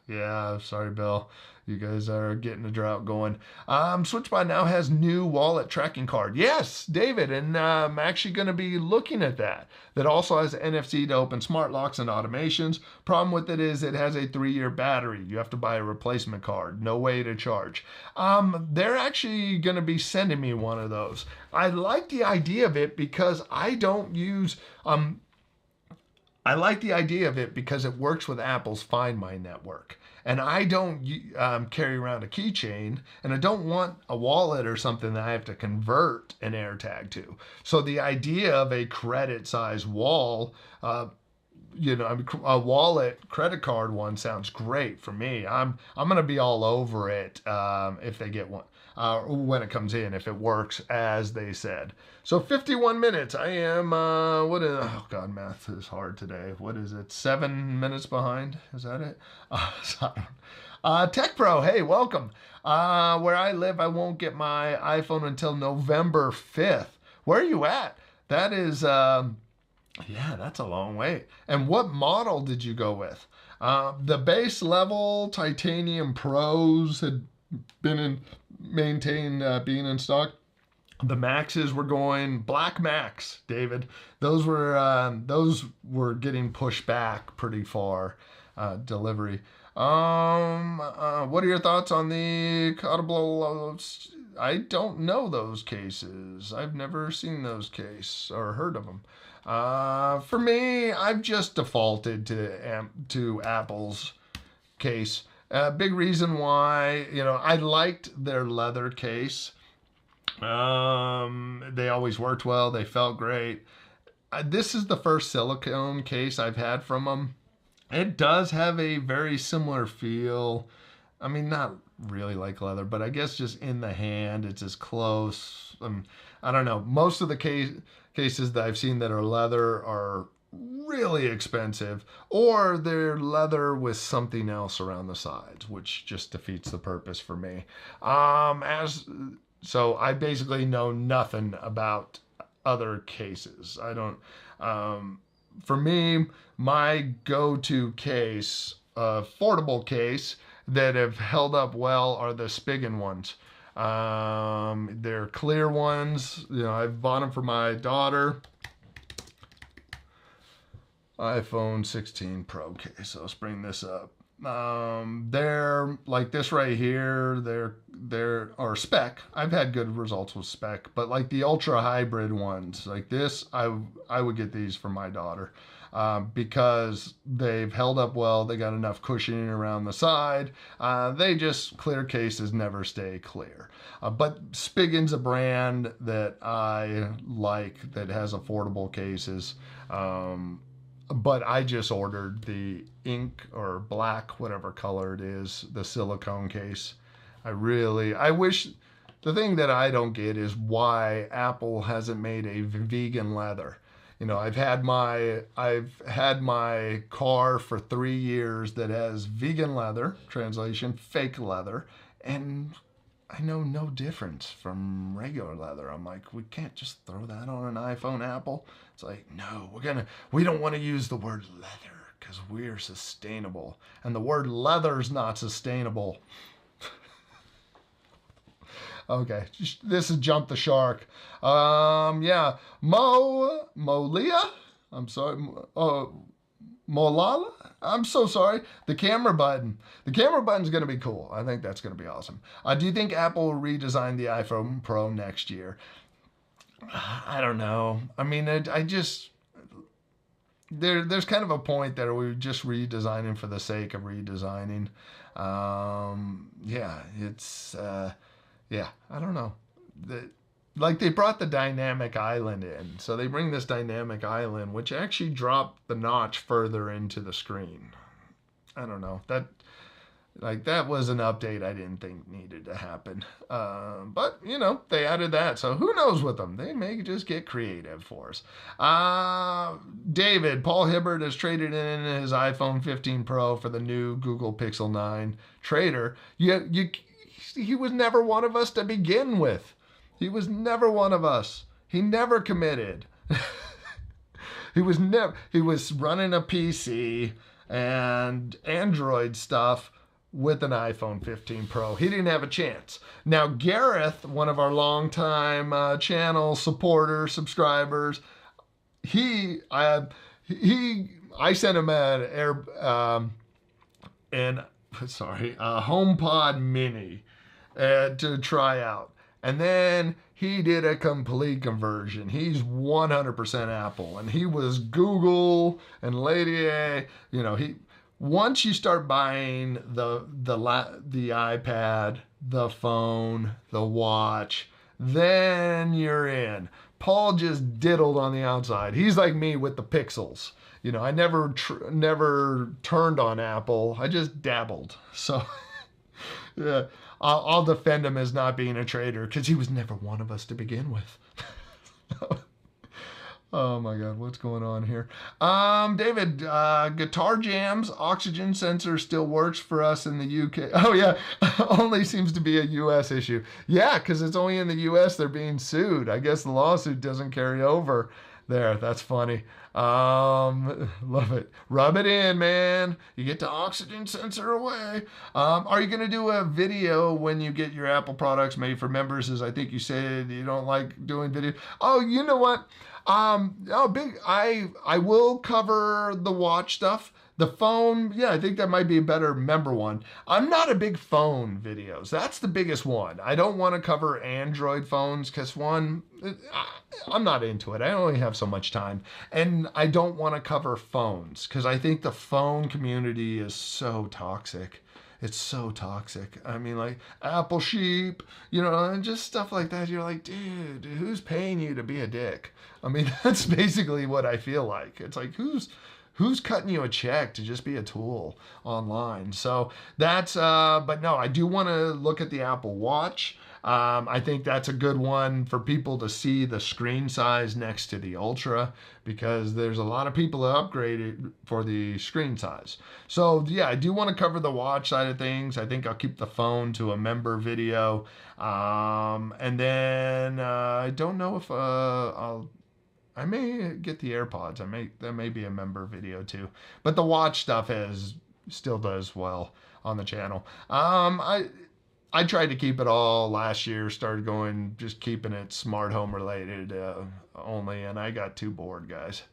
Yeah, sorry, Bill. You guys are getting a drought going. SwitchBot now has new wallet tracking card. Yes, David, and I'm actually going to be looking at that. That also has NFC to open smart locks and automations. Problem with it is it has a 3-year battery. You have to buy a replacement card. No way to charge. They're actually going to be sending me one of those. I like the idea of it because I don't use... I like the idea of it because it works with Apple's Find My network. And I don't carry around a keychain, and I don't want a wallet or something that I have to convert an AirTag to. So the idea of a credit size wall, a wallet credit card one sounds great for me. I'm gonna be all over it if they get one. When it comes in, if it works as they said. So 51 minutes. I am, oh God, math is hard today. What is it? 7 minutes behind? Is that it? Tech Pro, hey, welcome. Where I live, I won't get my iPhone until November 5th. Where are you at? That is, yeah, that's a long wait. And what model did you go with? The base level Titanium Pros had been being in stock. The Maxes were going Black Max, David. Those were getting pushed back pretty far, delivery. What are your thoughts on the Audible? I don't know those cases. I've never seen those cases or heard of them. For me, I've just defaulted to Apple's case. Big reason why, I liked their leather case. They always worked well. They felt great. This is the first silicone case I've had from them. It does have a very similar feel. I mean, not really like leather, but I guess just in the hand, it's as close. I don't know. Most of the cases that I've seen that are leather are really expensive, or they're leather with something else around the sides, which just defeats the purpose for me. As so, I basically know nothing about other cases. I don't. For me, my go-to case, affordable case that have held up well are the Spigen ones. They're clear ones. You know, I've bought them for my daughter. iPhone 16 Pro case. So let's bring this up. They're like this right here. They're or spec. I've had good results with spec, but like the ultra hybrid ones, like this, I would get these for my daughter. Because they've held up well, they got enough cushioning around the side. They just, clear cases never stay clear. But Spigen's a brand that I like that has affordable cases. But I just ordered the ink or black, whatever color it is, the silicone case. I wish, the thing that I don't get is why Apple hasn't made a vegan leather. You know, I've had my car for 3 years that has vegan leather, translation, fake leather, and I know no difference from regular leather. I'm like, we can't just throw that on an iPhone, Apple. It's like, no, we don't want to use the word leather because we're sustainable. And the word leather's not sustainable. Okay, this is Jump the Shark. Yeah, Molia? I'm sorry. Molala? I'm so sorry. The camera button. The camera button's going to be cool. I think that's going to be awesome. Do you think Apple will redesign the iPhone Pro next year? I don't know. I mean, there's kind of a point that we're just redesigning for the sake of redesigning. Yeah, I don't know. Like they brought the dynamic island in. So they bring this dynamic island, which actually dropped the notch further into the screen. I don't know. That was an update I didn't think needed to happen. But, you know, they added that. So who knows with them? They may just get creative for us. Paul Hibbert has traded in his iPhone 15 Pro for the new Google Pixel 9 Trader. He was never one of us to begin with. He was never one of us. He never committed. He was running a PC and Android stuff with an iPhone 15 Pro. He didn't have a chance. Now, Gareth, one of our longtime channel subscribers, I sent him a HomePod Mini to try out. And then he did a complete conversion. He's 100% Apple. And he was Google and Lady A. You know, once you start buying the iPad, the phone, the watch, then you're in. Paul just diddled on the outside. He's like me with the Pixels. You know, I never turned on Apple. I just dabbled. So, yeah, I'll defend him as not being a trader because he was never one of us to begin with. Oh my God, what's going on here? David, Guitar Jam's oxygen sensor still works for us in the UK. Oh yeah, only seems to be a US issue. Yeah, because it's only in the US they're being sued. I guess the lawsuit doesn't carry over there. That's funny. Love it. Rub it in, man. You get the oxygen sensor away. Are you going to do a video when you get your Apple products made for members? As I think you said you don't like doing video. Oh, you know what? I will cover the watch stuff. The phone, yeah, I think that might be a better member one. I'm not a big phone videos. That's the biggest one. I don't want to cover Android phones because I'm not into it. I only have so much time. And I don't want to cover phones because I think the phone community is so toxic. It's so toxic. I mean, like Apple sheep, you know, and just stuff like that. You're like, dude, who's paying you to be a dick? I mean, that's basically what I feel like. It's like, who's cutting you a check to just be a tool online? So that's, but no, I do want to look at the Apple Watch. I think that's a good one for people to see the screen size next to the Ultra, because there's a lot of people that upgraded for the screen size. So yeah, I do want to cover the watch side of things. I think I'll keep the phone to a member video. And then I don't know if I may get the AirPods. That may be a member video too. But the watch stuff still does well on the channel. I tried to keep it all last year. Started going, just keeping it smart home related only, and I got too bored, guys.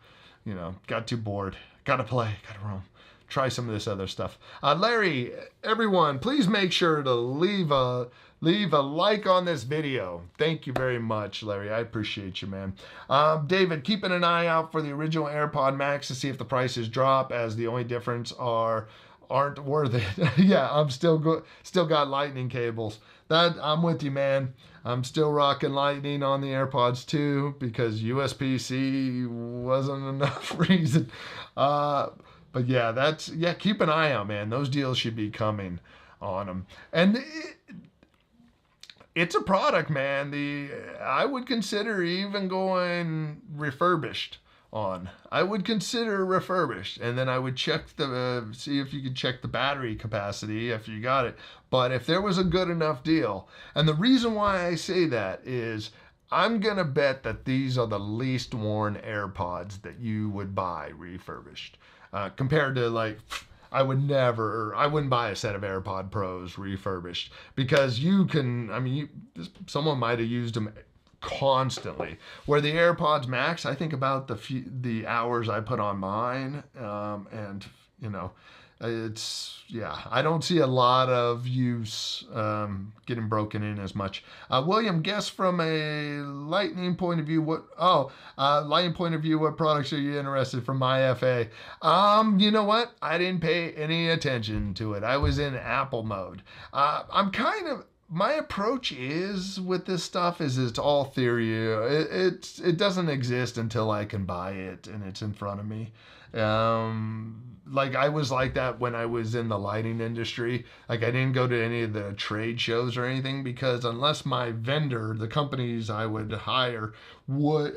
Got too bored. Gotta play. Gotta roam. Try some of this other stuff. Larry, everyone, please make sure to leave a like on this video. Thank you very much, Larry. I appreciate you, man. David, keeping an eye out for the original AirPod Max to see if the prices drop, as the only difference aren't worth it. Yeah, I'm still got lightning cables. I'm with you, man. I'm still rocking lightning on the AirPods too, because USB-C wasn't enough reason. But yeah, keep an eye out, man. Those deals should be coming on them. And it's a product, man. I would consider even going refurbished on. I would consider refurbished, and then I would check see if you could check the battery capacity after you got it. But if there was a good enough deal, and the reason why I say that is I'm gonna bet that these are the least worn AirPods that you would buy refurbished, compared to like. I wouldn't buy a set of AirPod Pros refurbished, because someone might have used them constantly. Where the AirPods Max, I think about the hours I put on mine, and I don't see a lot of use getting broken in as much. William, guess from a lightning point of view, what products are you interested from my FA? You know what? I didn't pay any attention to it. I was in Apple mode. My approach is with this stuff is it's all theory. It doesn't exist until I can buy it and it's in front of me. Like I was like that when I was in the lighting industry. Like I didn't go to any of the trade shows or anything, because unless my vendor, the companies I would hire,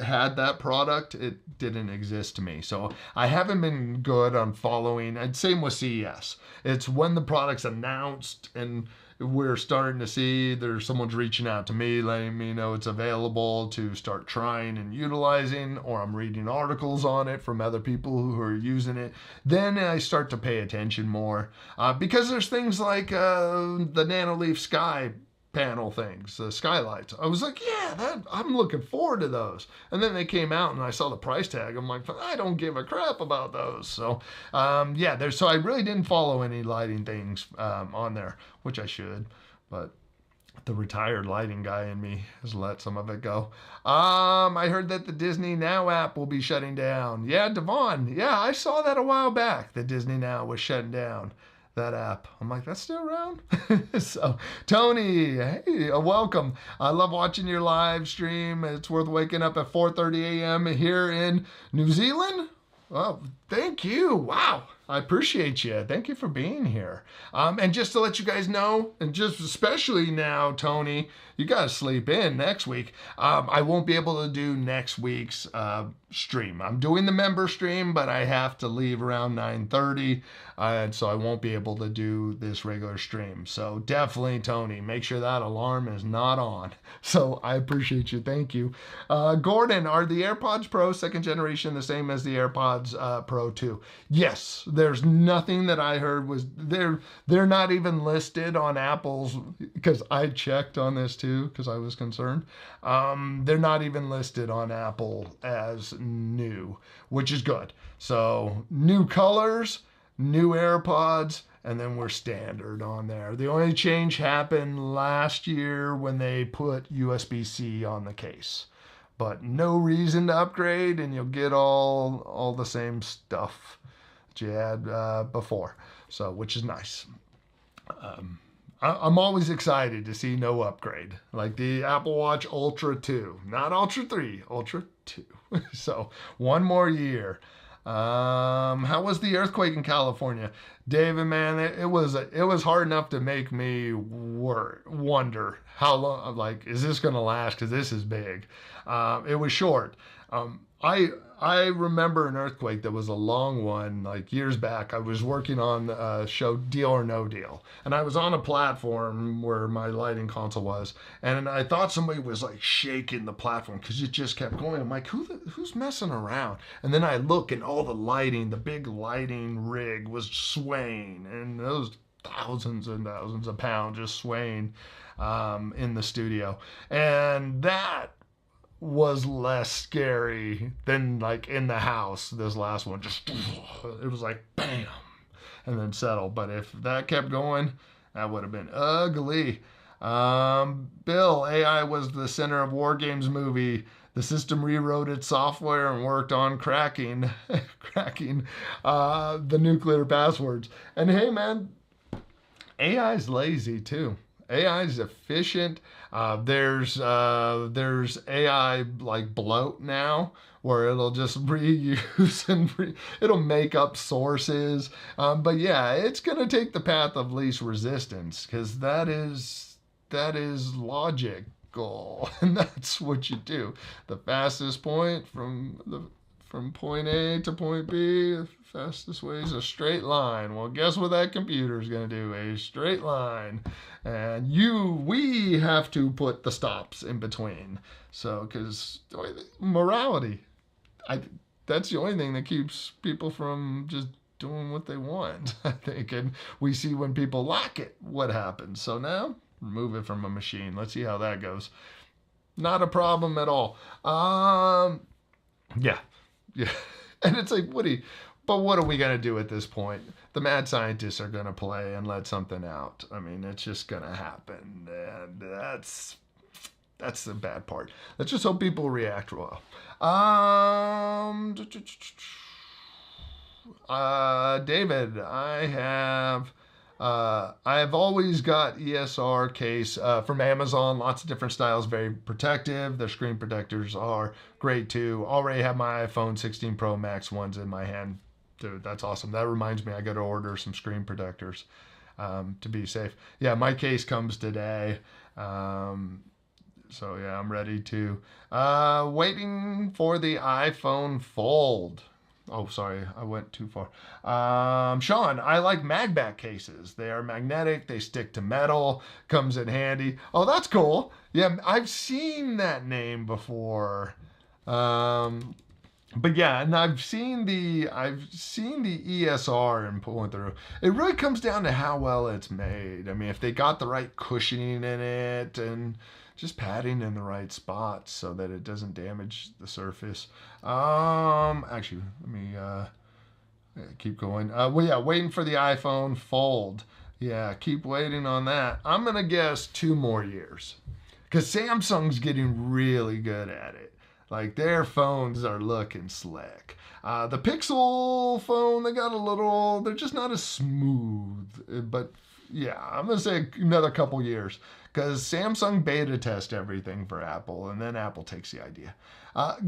had that product, it didn't exist to me. So I haven't been good on following. And same with CES. It's when the product's announced and we're starting to see someone's reaching out to me, letting me know it's available to start trying and utilizing, or I'm reading articles on it from other people who are using it. Then I start to pay attention more, because there's things like the Nanoleaf Sky panel things, the skylights. I was like, yeah, I'm looking forward to those. And then they came out and I saw the price tag. I'm like, I don't give a crap about those. So so I really didn't follow any lighting things on there, which I should, but the retired lighting guy in me has let some of it go. I heard that the Disney Now app will be shutting down. Yeah, Devon. Yeah, I saw that a while back. The Disney Now was shutting down. That app. I'm like, that's still around? So, Tony, hey, welcome. I love watching your live stream. It's worth waking up at 4:30 a.m. here in New Zealand. Well, thank you. Wow. I appreciate you. Thank you for being here. And just to let you guys know, and just especially now, Tony, you got to sleep in next week. I won't be able to do next week's stream. I'm doing the member stream, but I have to leave around 9:30, and so I won't be able to do this regular stream. So definitely, Tony, make sure that alarm is not on. So I appreciate you. Thank you. Gordon, are the AirPods Pro 2nd generation the same as the AirPods Pro 2? Yes. There's nothing that I heard was they're not even listed on Apple's, because I checked on this too because I was concerned. They're not even listed on Apple as new, which is good. So new colors, new AirPods, and then we're standard on there. The only change happened last year when they put USB-C on the case, but no reason to upgrade, and you'll get all the same stuff you had before, so which is nice. I'm always excited to see no upgrade, like the Apple Watch Ultra 2, not Ultra 3, Ultra 2. So one more year. How was the earthquake in California? David, man, it was hard enough to make me wonder how long. Like, is this gonna last? Because this is big. It was short. I remember an earthquake that was a long one, like years back. I was working on a show Deal or No Deal, and I was on a platform where my lighting console was, and I thought somebody was like shaking the platform because it just kept going. I'm like, who's messing around? And then I look, and all the lighting, the big lighting rig was swaying, and those thousands and thousands of pounds just swaying in the studio, and that was less scary than like in the house. This last one just, it was like bam and then settled. But if that kept going, that would have been ugly. Bill, AI was the center of War Games movie. The system rewrote its software and worked on cracking the nuclear passwords. And hey man, AI is lazy too. AI is efficient. There's AI like bloat now, where it'll just reuse and it'll make up sources. But yeah, it's gonna take the path of least resistance, because that is logical, and that's what you do. The fastest point from point A to point B, the fastest way is a straight line. Well, guess what that computer is going to do? A straight line. And we have to put the stops in between. So, because morality, that's the only thing that keeps people from just doing what they want, I think. And we see when people lock it, what happens. So now, remove it from a machine. Let's see how that goes. Not a problem at all. Yeah. And it's like, but what are we going to do at this point? The mad scientists are going to play and let something out. I mean, it's just going to happen. And that's the bad part. Let's just hope people react well. David, I have always got ESR case from Amazon. Lots of different styles, very protective. Their screen protectors are great too. Already have my iPhone 16 Pro Max ones in my hand. Dude, that's awesome. That reminds me, I got to order some screen protectors to be safe. Yeah, my case comes today. So yeah, I'm ready to. Waiting for the iPhone Fold. Oh, sorry, I went too far. Sean, I like magback cases. They are magnetic, they stick to metal, comes in handy. Oh, that's cool. Yeah, I've seen that name before. But yeah, and I've seen the ESR and pulling through. It really comes down to how well it's made. I mean, if they got the right cushioning in it and just padding in the right spots so that it doesn't damage the surface. Actually, let me keep going. Well, yeah, waiting for the iPhone Fold. Yeah, keep waiting on that. I'm gonna guess 2 more years, because Samsung's getting really good at it. Like, their phones are looking slick. The Pixel phone, they're just not as smooth. But yeah, I'm gonna say another couple years, because Samsung beta test everything for Apple, and then Apple takes the idea.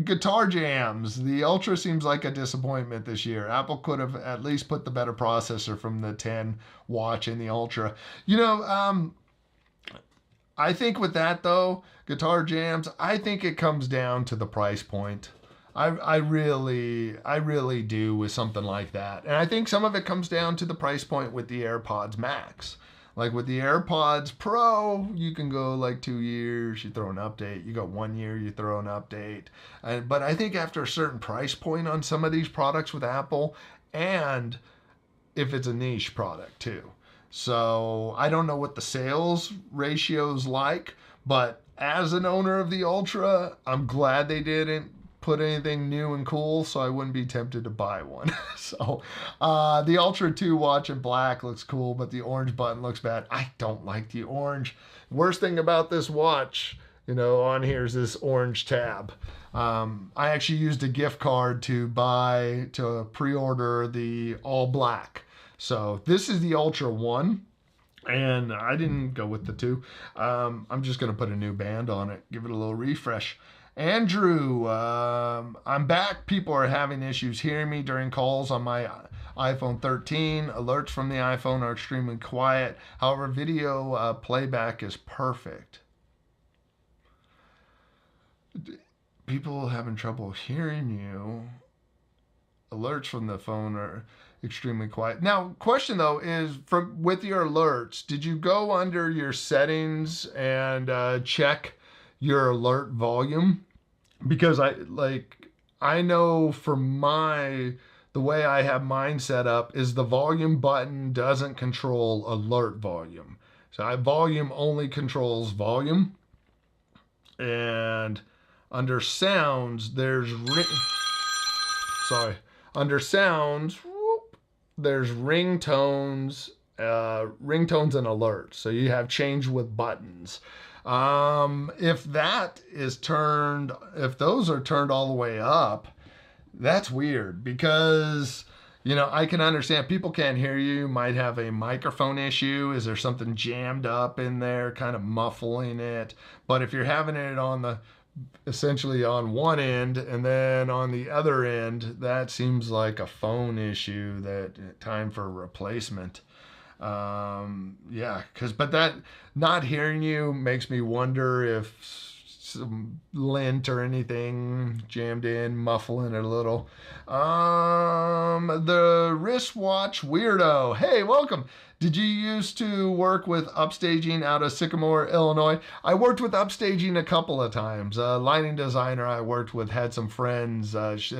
Guitar jams. The Ultra seems like a disappointment this year. Apple could have at least put the better processor from the 10 watch in the Ultra. I think with that though, guitar jams, I think it comes down to the price point. I really do with something like that. And I think some of it comes down to the price point with the AirPods Max. Like with the AirPods Pro, you can go like 2 years, you throw an update. You go 1 year, you throw an update. But I think after a certain price point on some of these products with Apple, and if it's a niche product too. So I don't know what the sales ratio's like, but as an owner of the Ultra, I'm glad they didn't put anything new and cool, so I wouldn't be tempted to buy one. So the Ultra 2 watch in black looks cool, but the orange button looks bad. I don't like the orange. Worst thing about this watch, on here is this orange tab. I actually used a gift card to pre-order the all black. So this is the Ultra 1, and I didn't go with the 2. I'm just going to put a new band on it, give it a little refresh. Andrew, I'm back. People are having issues hearing me during calls on my iPhone 13. Alerts from the iPhone are extremely quiet. However, video playback is perfect. People having trouble hearing you. Alerts from the phone are extremely quiet. Now, question though is, from with your alerts, did you go under your settings and check your alert volume? Because I know for the way I have mine set up is the volume button doesn't control alert volume. So volume only controls volume. And under sounds, under sounds, there's ringtones, ringtones and alerts. So you have change with buttons. If those are turned all the way up, that's weird, because I can understand people can't hear you, might have a microphone issue. Is there something jammed up in there, kind of muffling it? But if you're having it essentially on one end and then on the other end, that seems like a phone issue, that time for replacement. But that not hearing you makes me wonder if some lint or anything jammed in, muffling it a little. The wristwatch weirdo. Hey, welcome. Did you used to work with upstaging out of Sycamore, Illinois? I worked with upstaging a couple of times. Lighting designer I worked with had some friends.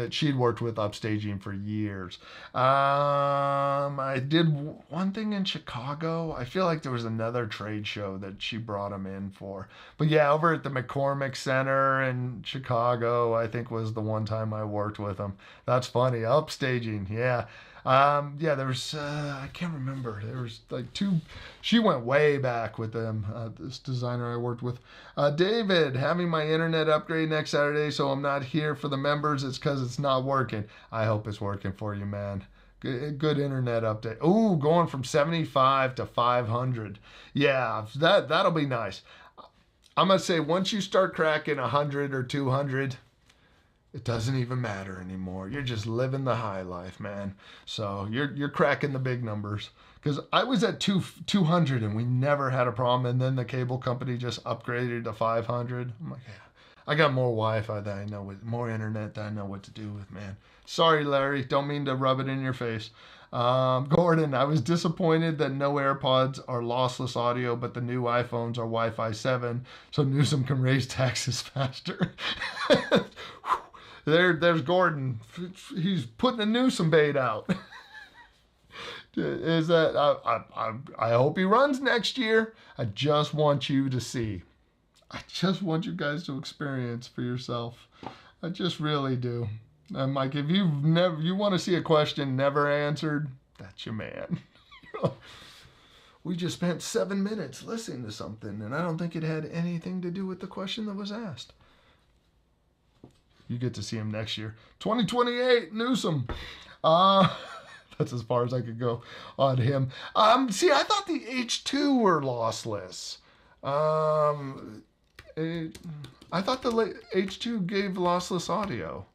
She'd worked with upstaging for years. I did one thing in Chicago. I feel like there was another trade show that she brought him in for. But yeah, over at the McCormick Center in Chicago, I think was the one time I worked with him. That's funny. Upstaging, yeah. There was, I can't remember. There was like two, she went way back with them, this designer I worked with. David, having my internet upgrade next Saturday, so I'm not here for the members. It's because it's not working. I hope it's working for you, man. Good internet update. Ooh, going from 75 to 500. Yeah, that'll be nice. I'm going to say once you start cracking 100 or 200, it doesn't even matter anymore. You're just living the high life, man. So you're cracking the big numbers. Because I was at 200 and we never had a problem. And then the cable company just upgraded to 500. I'm like, yeah, I got more Wi-Fi that I know, more internet that I know what to do with, man. Sorry, Larry. Don't mean to rub it in your face. Gordon, I was disappointed that no AirPods are lossless audio, but the new iPhones are Wi-Fi 7, so Newsom can raise taxes faster. There's Gordon. He's putting a Newsom bait out. Is that I hope he runs next year. I just want you to see. I just want you guys to experience for yourself. I just really do. I'm like, if you want to see a question never answered, that's your man. We just spent 7 minutes listening to something, and I don't think it had anything to do with the question that was asked. You get to see him next year. 2028, Newsom. That's as far as I could go on him. See, I thought the H2 were lossless. I thought the H2 gave lossless audio.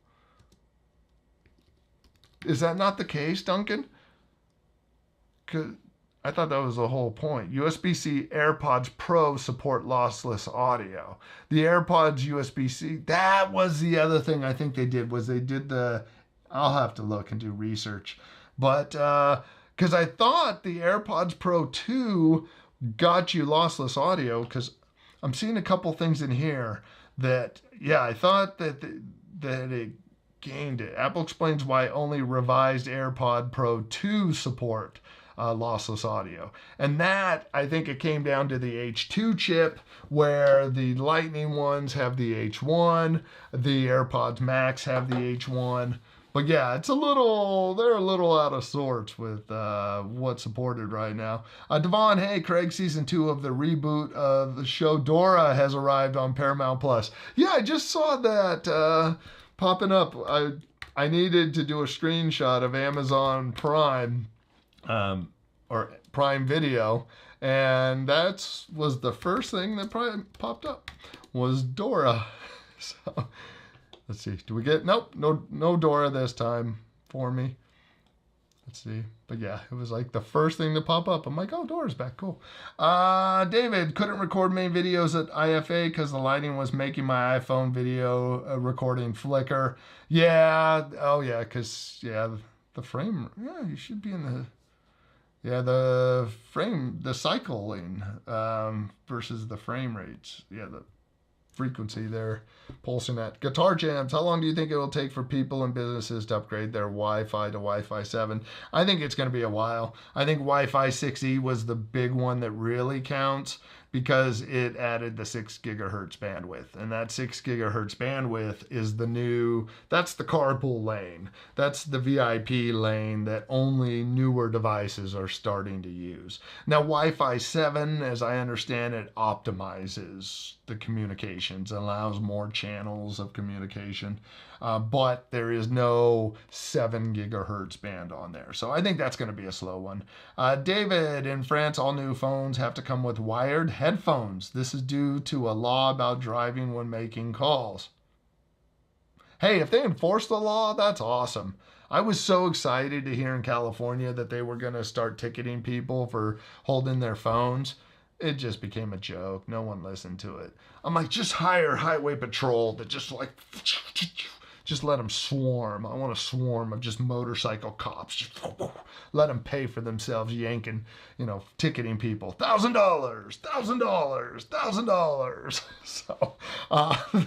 Is that not the case, Duncan? 'Cause I thought that was the whole point. USB-C AirPods Pro support lossless audio. The AirPods USB-C, that was the other thing I think they did, was they did I'll have to look and do research. But, because I thought the AirPods Pro 2 got you lossless audio, because I'm seeing a couple things in here that, yeah, I thought that it gained it. Apple explains why only revised AirPod Pro 2 support lossless audio. And that, I think it came down to the H2 chip, where the Lightning ones have the H1, the AirPods Max have the H1. But yeah, they're a little out of sorts with what's supported right now. Devon, hey, Craig, season 2 of the reboot of the show Dora has arrived on Paramount Plus. Yeah, I just saw that popping up. I needed to do a screenshot of Amazon Prime, or Prime Video, and that was the first thing that popped up was Dora. So let's see, do we get, nope, no Dora this time for me. Let's see. But yeah, it was like the first thing to pop up. I'm like, oh, Dora's back. Cool. David, couldn't record many videos at IFA because the lighting was making my iPhone video recording flicker. Yeah. Oh, yeah. Because, yeah, the frame. Yeah, you should be in the. Yeah, the frame, the cycling versus the frame rates. Yeah, the frequency they're pulsing at. Guitar Jams, how long do you think it will take for people and businesses to upgrade their Wi-Fi to Wi-Fi 7? I think it's going to be a while. I think Wi-Fi 6E was the big one that really counts because it added the 6 gigahertz bandwidth. And that 6 gigahertz bandwidth is the new, that's the carpool lane. That's the VIP lane that only newer devices are starting to use. Now, Wi-Fi 7, as I understand it, optimizes the communications, allows more channels of communication, but there is no 7 gigahertz band on there. So I think that's going to be a slow one. David, in France, all new phones have to come with wired headphones. This is due to a law about driving when making calls. Hey, if they enforce the law, that's awesome. I was so excited to hear in California that they were going to start ticketing people for holding their phones. It just became a joke. No one listened to it. I'm like, just hire highway patrol to just like, just let them swarm. I want a swarm of just motorcycle cops. Just let them pay for themselves, yanking, ticketing people. $1,000, $1,000, $1,000. So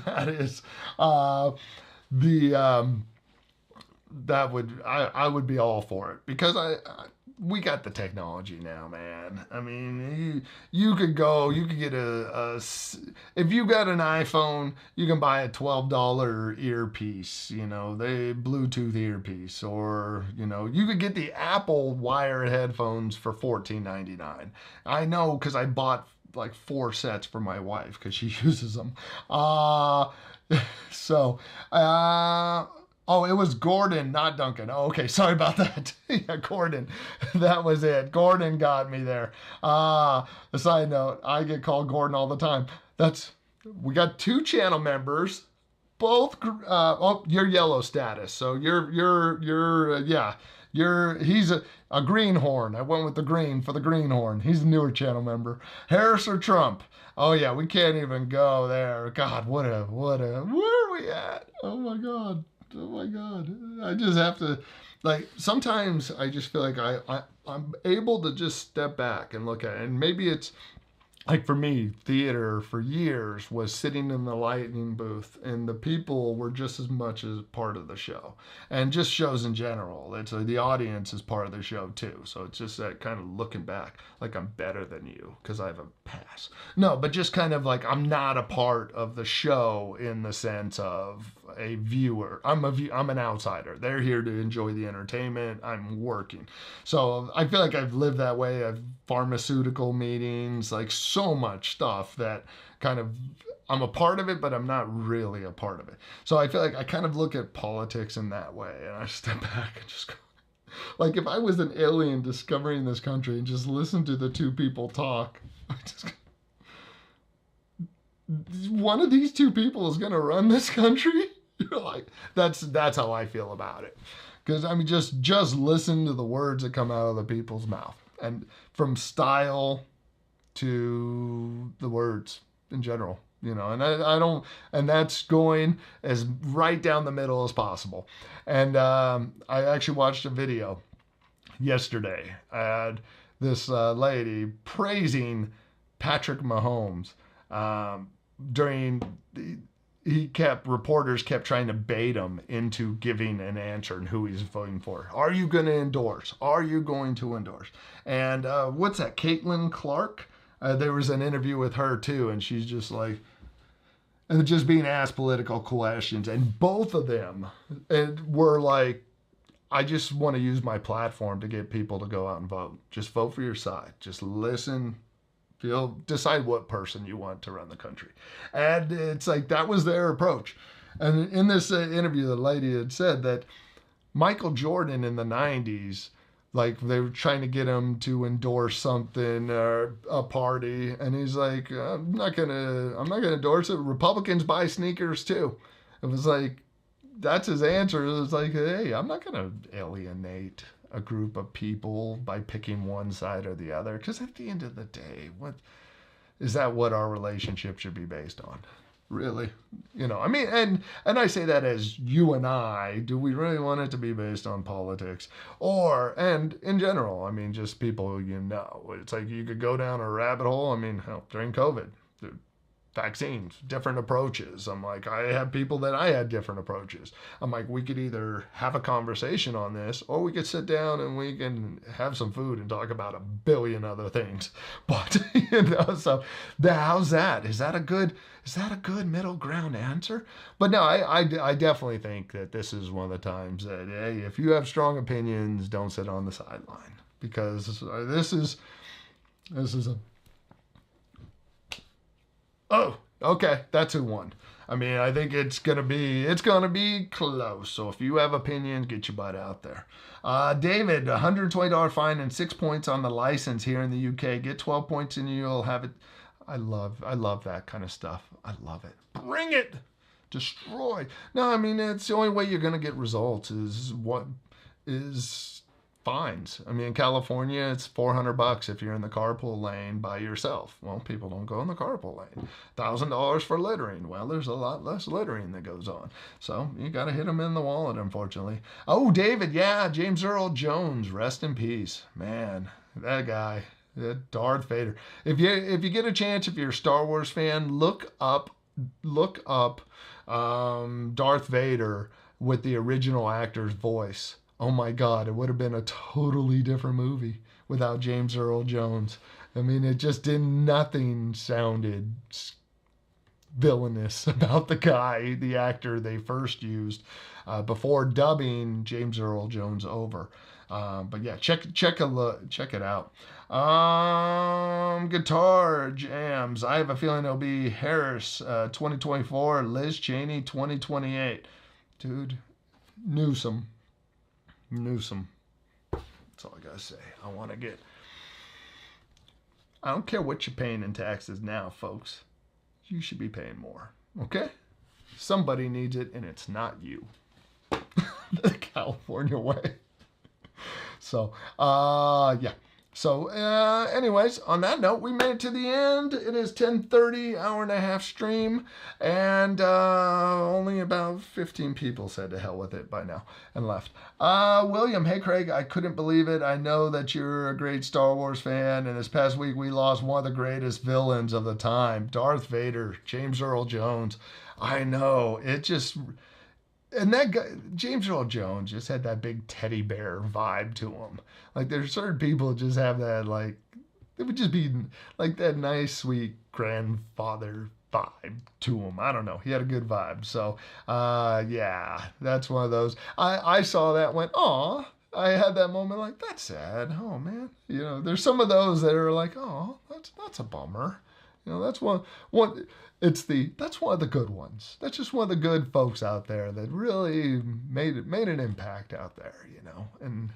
that is that would, I would be all for it because we got the technology now, man. I mean, you could get if you got an iPhone, you can buy a $12 earpiece, the Bluetooth earpiece, or, you could get the Apple wired headphones for $14.99. I know because I bought like 4 sets for my wife because she uses them. Oh, it was Gordon, not Duncan. Oh, okay. Sorry about that. Yeah, Gordon. That was it. Gordon got me there. A side note, I get called Gordon all the time. We got 2 channel members, both, you're yellow status. So he's a greenhorn. I went with the green for the greenhorn. He's a newer channel member. Harris or Trump? Oh yeah, we can't even go there. God, where are we at? Oh my God. Oh my God. I just have to, sometimes I just feel like I'm able to just step back and look at it. And maybe it's, like for me, theater for years was sitting in the lighting booth and the people were just as much as part of the show. And just shows in general. It's the audience is part of the show too. So it's just that kind of looking back like I'm better than you because I have a pass. No, but just kind of like I'm not a part of the show in the sense of a viewer. I'm an outsider. They're here to enjoy the entertainment. I'm working. So I feel like I've lived that way. I've pharmaceutical meetings, like so much stuff that kind of I'm a part of it, but I'm not really a part of it. So I feel like I kind of look at politics in that way, and I step back and just go, like if I was an alien discovering this country and just listen to the 2 people talk, one of these 2 people is going to run this country. Like that's how I feel about it. Because I mean, just listen to the words that come out of the people's mouth, and from style to the words in general, and I don't, and that's going as right down the middle as possible. And I actually watched a video yesterday. I had this lady praising Patrick Mahomes during the. Reporters kept trying to bait him into giving an answer and who he's voting for. Are you going to endorse? Are you going to endorse? And what's that? Caitlin Clark? There was an interview with her too, and she's just like, and just being asked political questions. And both of them were like, I just want to use my platform to get people to go out and vote. Just vote for your side. Just listen. Decide what person you want to run the country. And it's like that was their approach. And in this interview, the lady had said that Michael Jordan in the 90s, like they were trying to get him to endorse something or a party. And he's like, I'm not gonna endorse it. Republicans buy sneakers too. It was like, that's his answer. It was like, hey, I'm not going to alienate a group of people by picking one side or the other. Because at the end of the day, is that what our relationship should be based on? Really? I mean, and I say that as you and I, do we really want it to be based on politics? And in general, I mean, just people It's like you could go down a rabbit hole. I mean, hell, during COVID, vaccines, different approaches. I'm like, I have people that I had different approaches. I'm like, we could either have a conversation on this, or we could sit down and we can have some food and talk about a billion other things. But so how's that? Is that a good middle ground answer? But no, I definitely think that this is one of the times that, hey, if you have strong opinions, don't sit on the sideline, because this is a. Oh, okay, that's who won. I mean, I think it's gonna be close. So if you have opinions, get your butt out there. David, $120 fine and 6 points on the license here in the UK. Get 12 points and you'll have it. I love that kind of stuff. I love it. Bring it. Destroy. No, I mean, it's the only way you're gonna get results is fines. I mean, in California, it's $400 if you're in the carpool lane by yourself. Well, people don't go in the carpool lane. $1,000 for littering. Well, there's a lot less littering that goes on. So you got to hit them in the wallet, unfortunately. Oh, David, yeah, James Earl Jones, rest in peace. Man, that guy, that Darth Vader. If you get a chance, if you're a Star Wars fan, look up Darth Vader with the original actor's voice. Oh my God, it would have been a totally different movie without James Earl Jones. I mean, nothing sounded villainous about the guy, the actor they first used before dubbing James Earl Jones over. But yeah, check it out. Guitar jams. I have a feeling it'll be Harris 2024, Liz Cheney 2028. Dude, Newsom. That's all I gotta say. I don't care what you're paying in taxes now, folks. You should be paying more. Okay? Somebody needs it, and it's not you. The California way. So, yeah. So, anyways, on that note, we made it to the end. It is 10:30, hour and a half stream, and only about 15 people said to hell with it by now and left. William, hey Craig, I couldn't believe it. I know that you're a great Star Wars fan, and this past week we lost one of the greatest villains of the time, Darth Vader, James Earl Jones. I know, and that guy, James Earl Jones, just had that big teddy bear vibe to him. Like, there's certain people that just have that, like, it would just be like that nice, sweet grandfather vibe to him. I don't know. He had a good vibe. So, yeah, that's one of those. I saw that, went, aw. I had that moment like, that's sad. Oh, man. There's some of those that are like, oh, that's a bummer. That's that's one of the good ones. That's just one of the good folks out there that really made an impact out there, and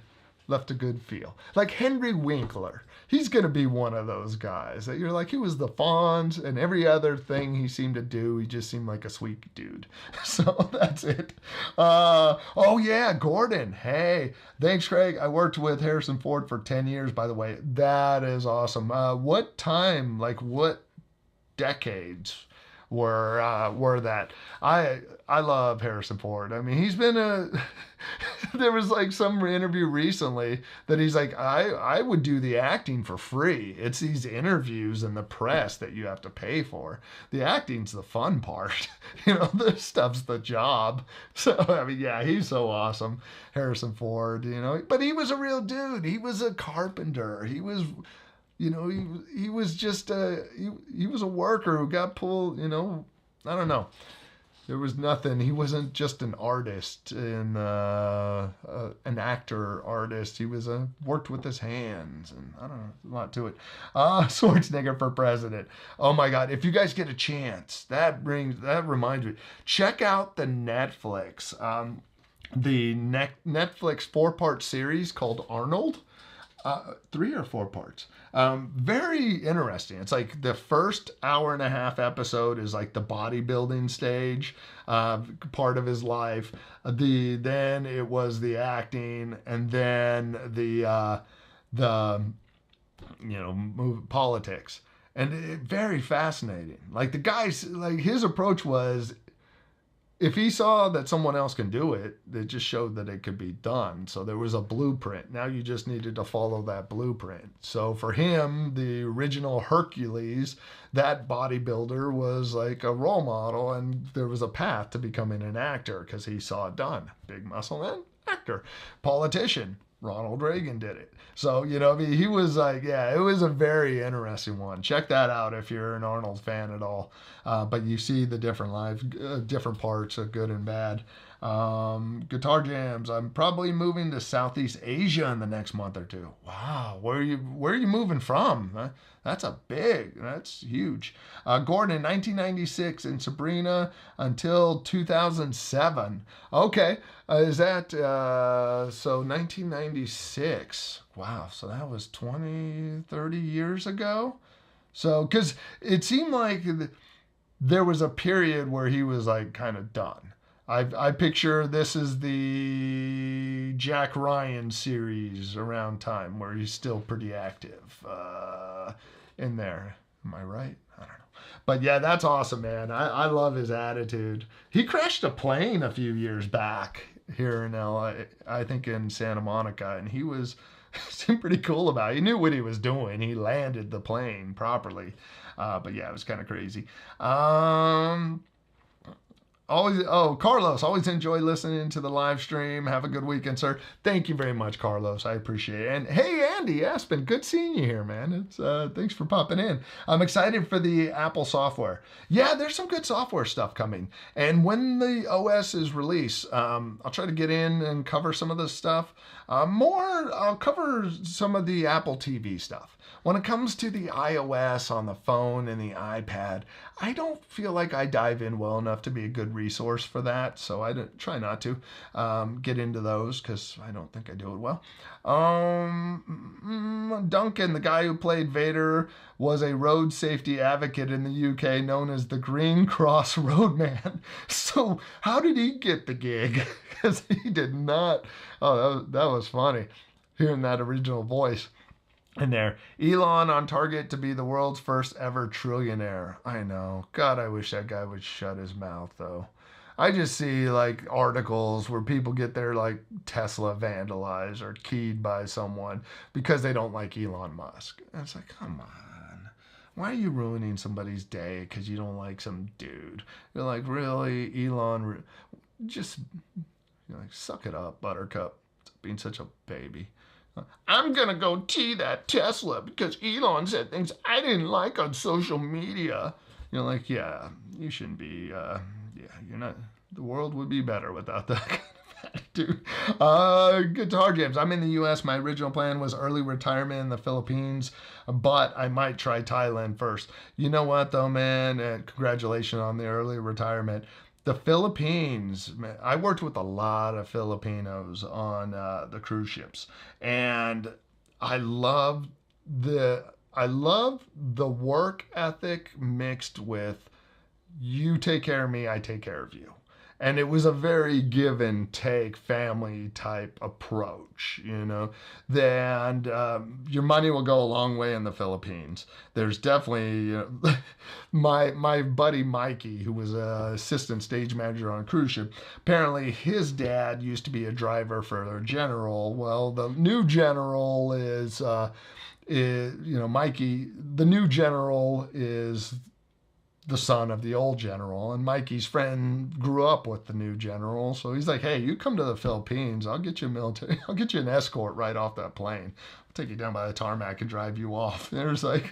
left a good feel. Like Henry Winkler. He's going to be one of those guys that you're like, he was the Fonz, and every other thing he seemed to do, he just seemed like a sweet dude. So that's it. Oh yeah, Gordon. Hey, thanks, Craig. I worked with Harrison Ford for 10 years, by the way. That is awesome. What time, like what decades were that? I love Harrison Ford. I mean, he's been there was like some interview recently that he's like, I would do the acting for free. It's these interviews and the press that you have to pay for. The acting's the fun part. This stuff's the job. So, I mean, yeah, he's so awesome. Harrison Ford, but he was a real dude. He was a carpenter. He was, he was just he was a worker who got pulled, I don't know. There was nothing. He wasn't just an artist and an actor artist. He was worked with his hands, and I don't know, a lot to it. Schwarzenegger for president. Oh my God! If you guys get a chance, that reminds me. Check out the Netflix, Netflix 4-part series called Arnold. Three or four parts. Very interesting. It's like the first hour and a half episode is like the bodybuilding stage, part of his life. Then it was the acting, and then the politics, and very fascinating. Like the guy's like his approach was, if he saw that someone else can do it, it just showed that it could be done. So there was a blueprint. Now you just needed to follow that blueprint. So for him, the original Hercules, that bodybuilder was like a role model, and there was a path to becoming an actor because he saw it done. Big muscle man, actor. Politician, Ronald Reagan did it. So, I mean, he was like, yeah, it was a very interesting one. Check that out if you're an Arnold fan at all. But you see the different parts of good and bad. Guitar jams. I'm probably moving to Southeast Asia in the next month or two. Wow, where are you moving from? That's huge. Gordon, 1996 in Sabrina until 2007. Okay, is that so 1996? Wow, so that was 20, 30 years ago. So, because it seemed like there was a period where he was like kind of done. I picture this is the Jack Ryan series around time where he's still pretty active in there. Am I right? I don't know. But yeah, that's awesome, man. I love his attitude. He crashed a plane a few years back here in LA, I think in Santa Monica, and he was seemed pretty cool about it. He knew what he was doing. He landed the plane properly. But yeah, it was kind of crazy. Carlos, always enjoy listening to the live stream. Have a good weekend, sir. Thank you very much, Carlos. I appreciate it. And hey, Andy Aspen, good seeing you here, man. It's thanks for popping in. I'm excited for the Apple software. Yeah, there's some good software stuff coming. And when the OS is released, I'll try to get in and cover some of this stuff. I'll cover some of the Apple TV stuff. When it comes to the iOS on the phone and the iPad, I don't feel like I dive in well enough to be a good resource for that, so I try not to get into those because I don't think I do it well. Duncan, the guy who played Vader, was a road safety advocate in the UK known as the Green Cross Roadman. So how did he get the gig? Because he did not. Oh, that was funny, hearing that original voice in there. Elon on target to be the world's first ever trillionaire. I know. God, I wish that guy would shut his mouth, though. I just see like articles where people get their like Tesla vandalized or keyed by someone because they don't like Elon Musk. And it's like, come on. Why are you ruining somebody's day because you don't like some dude? You're like, really, Elon? Just like, suck it up, Buttercup. Stop being such a baby. I'm going to go tee that Tesla because Elon said things I didn't like on social media. You're like, yeah, you shouldn't be, you're not, the world would be better without that kind of attitude. Guitar jams. I'm in the U.S. My original plan was early retirement in the Philippines, but I might try Thailand first. You know what, though, man? Congratulations on the early retirement. The Philippines, man, I worked with a lot of Filipinos on the cruise ships, and I love the work ethic mixed with you take care of me, I take care of you. And it was a very give and take family type approach, And your money will go a long way in the Philippines. There's definitely, my buddy Mikey, who was an assistant stage manager on a cruise ship, apparently his dad used to be a driver for a general. Well, the new general is Mikey, the new general is the son of the old general, and Mikey's friend grew up with the new general, so he's like, hey, you come to the Philippines, I'll get you I'll get you an escort right off that plane. I'll take you down by the tarmac and drive you off. And it was like,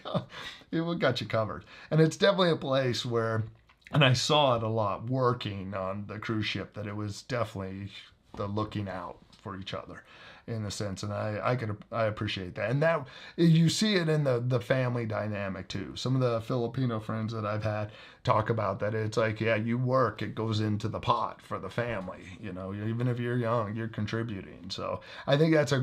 it got you covered. And it's definitely a place where, and I saw it a lot working on the cruise ship, that it was definitely the looking out for each other. in a sense, and I appreciate that. And that you see it in the family dynamic too. Some of the Filipino friends that I've had talk about that. It's like, yeah, you work, it goes into the pot for the family. You know, even if you're young, you're contributing. So I think that's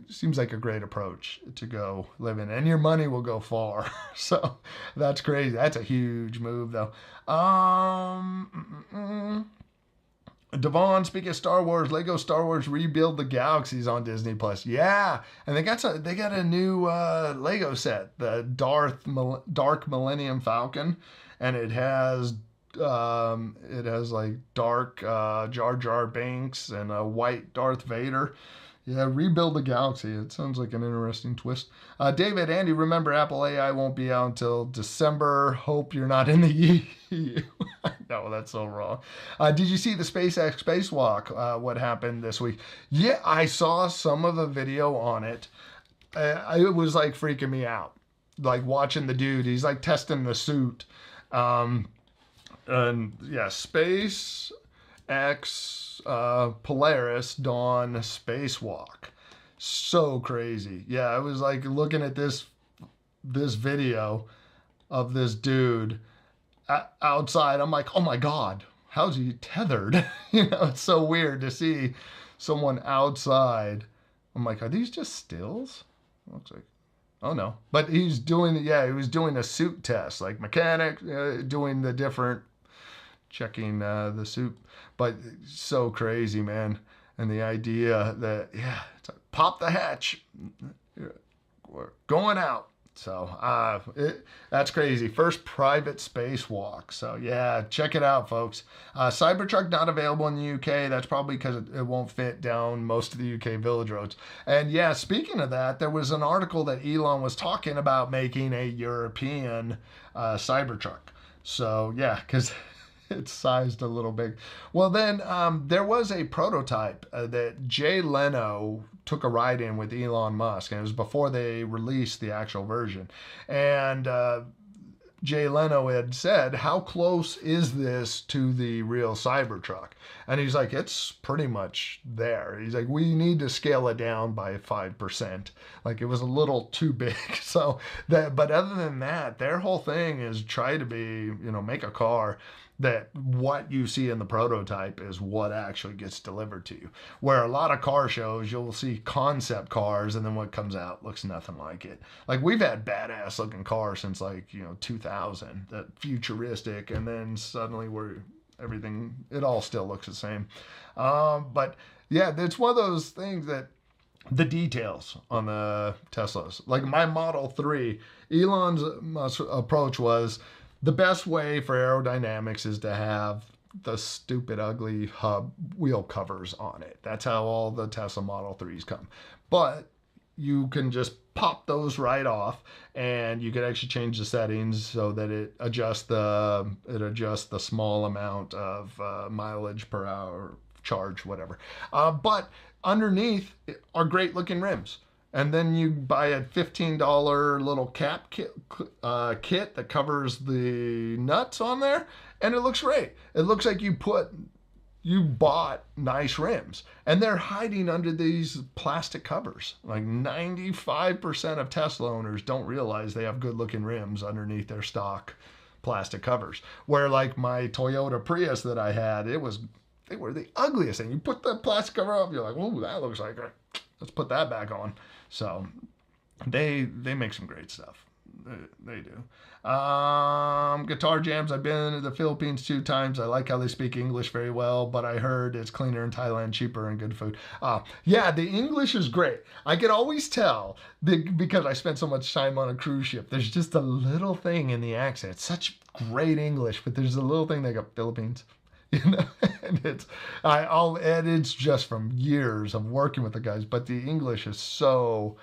seems like a great approach to go live in, and your money will go far. So that's crazy. That's a huge move, though. Devon, speaking of Star Wars, Lego Star Wars Rebuild the Galaxies on Disney Plus. Yeah, and they got a new Lego set, the Dark Millennium Falcon, and it has like dark Jar Jar Binks and a white Darth Vader. Yeah, Rebuild the Galaxy. It sounds like an interesting twist. David, Andy, remember Apple AI won't be out until December. Hope you're not in the EU. No, that's so wrong. Did you see the SpaceX spacewalk? What happened this week? Yeah, I saw some of the video on it. It was like freaking me out. Like watching the dude. He's like testing the suit. And yeah, SpaceX Polaris Dawn spacewalk. So crazy. Yeah, I was like looking at this video of this dude outside. I'm like, oh my God, how's he tethered? You know, it's so weird to see someone outside. I'm like, are these just stills? Looks like, oh no. But he was doing a suit test, like mechanic, doing the different, checking the suit. But so crazy, man. And the idea that, yeah, it's like, pop the hatch. We're going out. So that's crazy. First private spacewalk. So yeah, check it out, folks. Cybertruck not available in the UK. That's probably because it won't fit down most of the UK village roads. And yeah, speaking of that, there was an article that Elon was talking about making a European Cybertruck. So yeah, because it's sized a little big. Well, then there was a prototype that Jay Leno took a ride in with Elon Musk, and it was before they released the actual version. And Jay Leno had said, how close is this to the real Cybertruck? And he's like, it's pretty much there. He's like, we need to scale it down by 5%. Like, it was a little too big. So but other than that, their whole thing is try to be, make a car that what you see in the prototype is what actually gets delivered to you. Where a lot of car shows, you'll see concept cars, and then what comes out looks nothing like it. Like, we've had badass looking cars since 2000, that futuristic, and then suddenly it all still looks the same. But yeah, it's one of those things that the details on the Teslas, like my Model 3, Elon's approach was, the best way for aerodynamics is to have the stupid, ugly hub wheel covers on it. That's how all the Tesla Model 3s come. But you can just pop those right off, and you can actually change the settings so that it adjusts the small amount of mileage per hour, charge, whatever. But underneath are great looking rims. And then you buy a $15 little cap kit that covers the nuts on there, and it looks great. It looks like you bought nice rims, and they're hiding under these plastic covers. Like 95% of Tesla owners don't realize they have good looking rims underneath their stock plastic covers. Where like my Toyota Prius that I had, they were the ugliest thing. You put the plastic cover up, you're like, oh, that looks like it. Let's put that back on. So they make some great stuff. They do. Guitar jams. I've been to the Philippines 2 times. I like how they speak English very well, but I heard it's cleaner in Thailand, cheaper, and good food. Yeah, the English is great. I could always tell because I spent so much time on a cruise ship. There's just a little thing in the accent. It's such great English, but there's a little thing they got Philippines. And it's just from years of working with the guys, but the English is so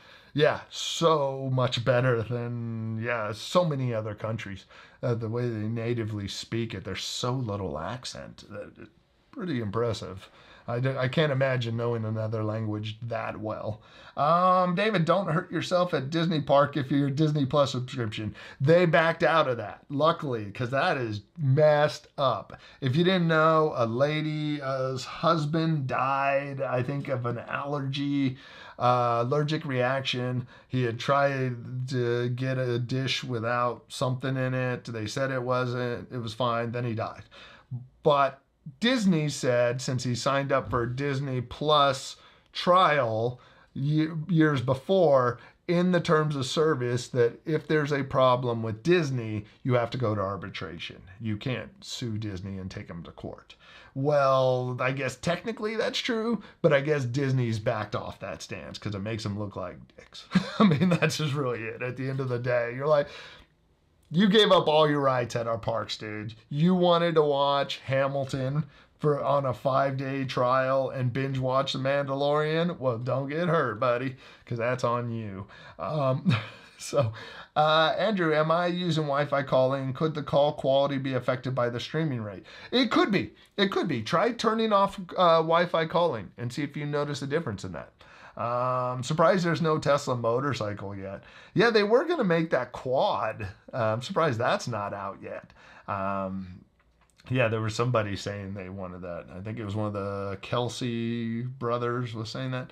much better than so many other countries. The way they natively speak it, there's so little accent that it's pretty impressive. I can't imagine knowing another language that well. David, don't hurt yourself at Disney Park if you're a Disney Plus subscription. They backed out of that, luckily, because that is messed up. If you didn't know, a lady's husband died, I think, of an allergic reaction. He had tried to get a dish without something in it. They said it wasn't. It was fine. Then he died. But Disney said, since he signed up for Disney Plus trial years before, in the terms of service, that if there's a problem with Disney, you have to go to arbitration. You can't sue Disney and take them to court. Well, I guess technically that's true, but I guess Disney's backed off that stance because it makes them look like dicks. I mean, that's just really it. At the end of the day, you're like, you gave up all your rights at our park stage. You wanted to watch Hamilton on a 5-day trial and binge watch The Mandalorian. Well, don't get hurt, buddy, because that's on you. Andrew, am I using Wi-Fi calling? Could the call quality be affected by the streaming rate? It could be. It could be. Try turning off Wi-Fi calling and see if you notice a difference in that. Surprised there's no Tesla motorcycle yet. Yeah, they were going to make that quad. I'm surprised that's not out yet. Yeah, there was somebody saying they wanted that. I think it was one of the Kelsey brothers was saying that.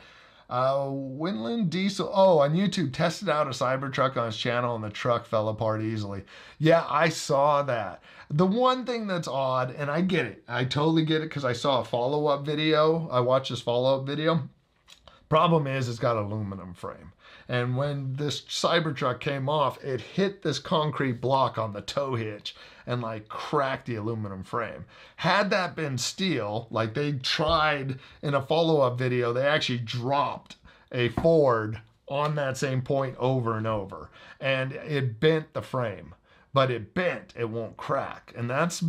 Winland Diesel, on YouTube, tested out a Cybertruck on his channel and the truck fell apart easily. Yeah, I saw that. The one thing that's odd, and I get it, I totally get it because I saw a follow-up video. I watched this follow-up video. Problem is, it's got aluminum frame. And when this Cybertruck came off, it hit this concrete block on the tow hitch and like cracked the aluminum frame. Had that been steel, like they tried in a follow-up video, they actually dropped a Ford on that same point over and over. And it bent the frame. But it bent, it won't crack. And it's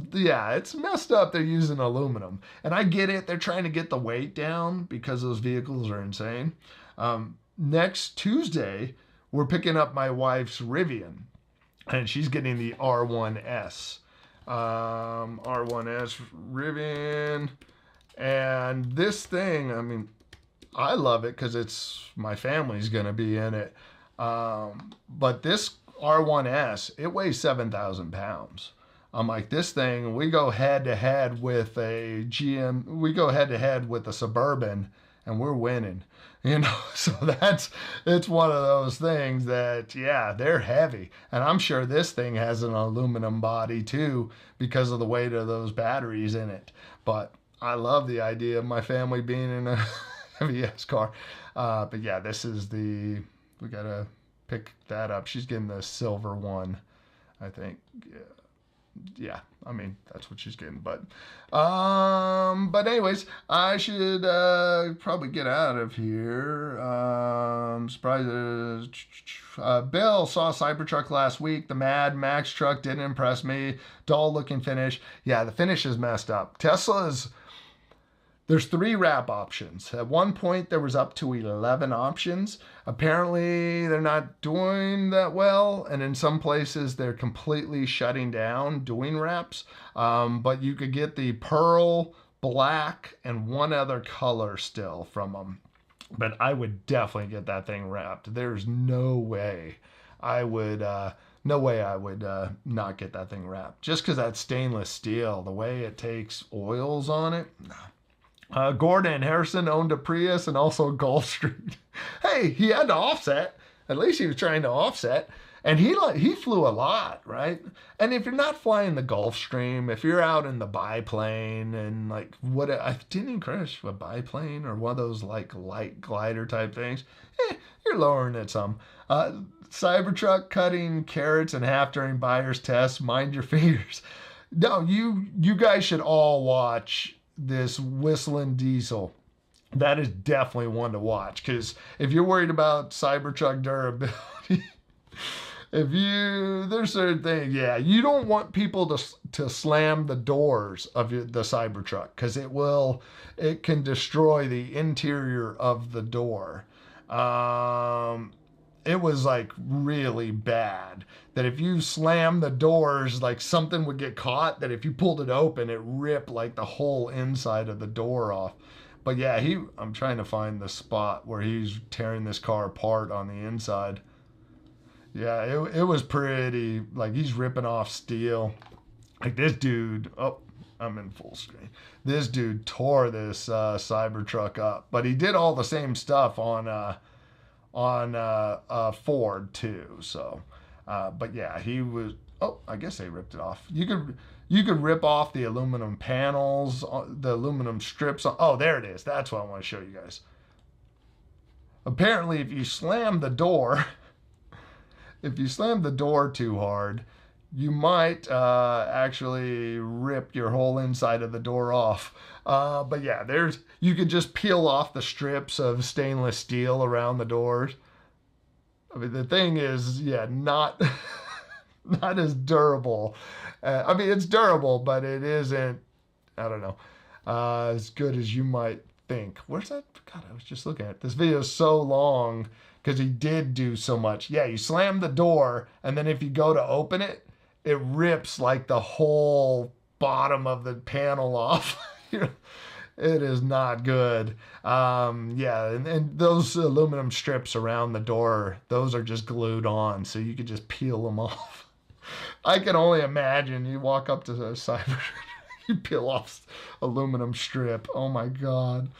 messed up they're using aluminum. And I get it, they're trying to get the weight down because those vehicles are insane. Next Tuesday, we're picking up my wife's Rivian, and she's getting the R1S. R1S Rivian. And this thing, I mean, I love it because it's my family's going to be in it. But this R1S, it weighs 7,000 pounds. I'm like, this thing, we go head to head with a Suburban, and we're winning. So it's one of those things that, yeah, they're heavy. And I'm sure this thing has an aluminum body too because of the weight of those batteries in it. But I love the idea of my family being in a heavy S car. But yeah, we got to pick that up. She's getting the silver one, I think. Yeah, I mean, that's what she's getting. But anyways, I should probably get out of here. Surprise. Bill saw Cybertruck last week. The Mad Max truck didn't impress me. Dull looking finish. Yeah, the finish is messed up. There's 3 wrap options. At one point, there was up to 11 options. Apparently, they're not doing that well, and in some places, they're completely shutting down doing wraps. But you could get the pearl, black, and one other color still from them. But I would definitely get that thing wrapped. There's no way I would not get that thing wrapped. Just because that stainless steel, the way it takes oils on it, no. Gordon Harrison owned a Prius and also a Gulfstream. Hey, he had to offset. At least he was trying to offset. And he flew a lot, right? And if you're not flying the Gulfstream, if you're out in the biplane and like I didn't even crash a biplane or one of those like light glider type things, you're lowering it some. Cybertruck cutting carrots in half during buyer's test. Mind your fingers. No, you guys should all watch this Whistling Diesel. That is definitely one to watch, because if you're worried about Cybertruck durability, there's certain things, you don't want people to slam the doors of the Cybertruck, because it can destroy the interior of the door. It was like really bad that if you slam the doors, like something would get caught, that if you pulled it open, it ripped like the whole inside of the door off. But yeah, I'm trying to find the spot where he's tearing this car apart on the inside. Yeah, it was pretty, like he's ripping off steel. Like this dude, oh, I'm in full screen. This dude tore this Cybertruck up, but he did all the same stuff on Ford too. So, but yeah, he was. Oh, I guess they ripped it off. You could rip off the aluminum panels, the aluminum strips. Oh, there it is. That's what I want to show you guys. Apparently, if you slam the door, if you slam the door too hard, you might actually rip your whole inside of the door off. But yeah, you could just peel off the strips of stainless steel around the doors. I mean, the thing is, yeah, not not as durable. I mean, it's durable, but it isn't, I don't know, as good as you might think. Where's that? God, I was just looking at it. This video is so long because he did do so much. Yeah, you slam the door, and then if you go to open it, it rips like the whole bottom of the panel off. It is not good. Yeah, and those aluminum strips around the door, those are just glued on, so you could just peel them off. I can only imagine you walk up to the cyber, you peel off aluminum strip. Oh my God.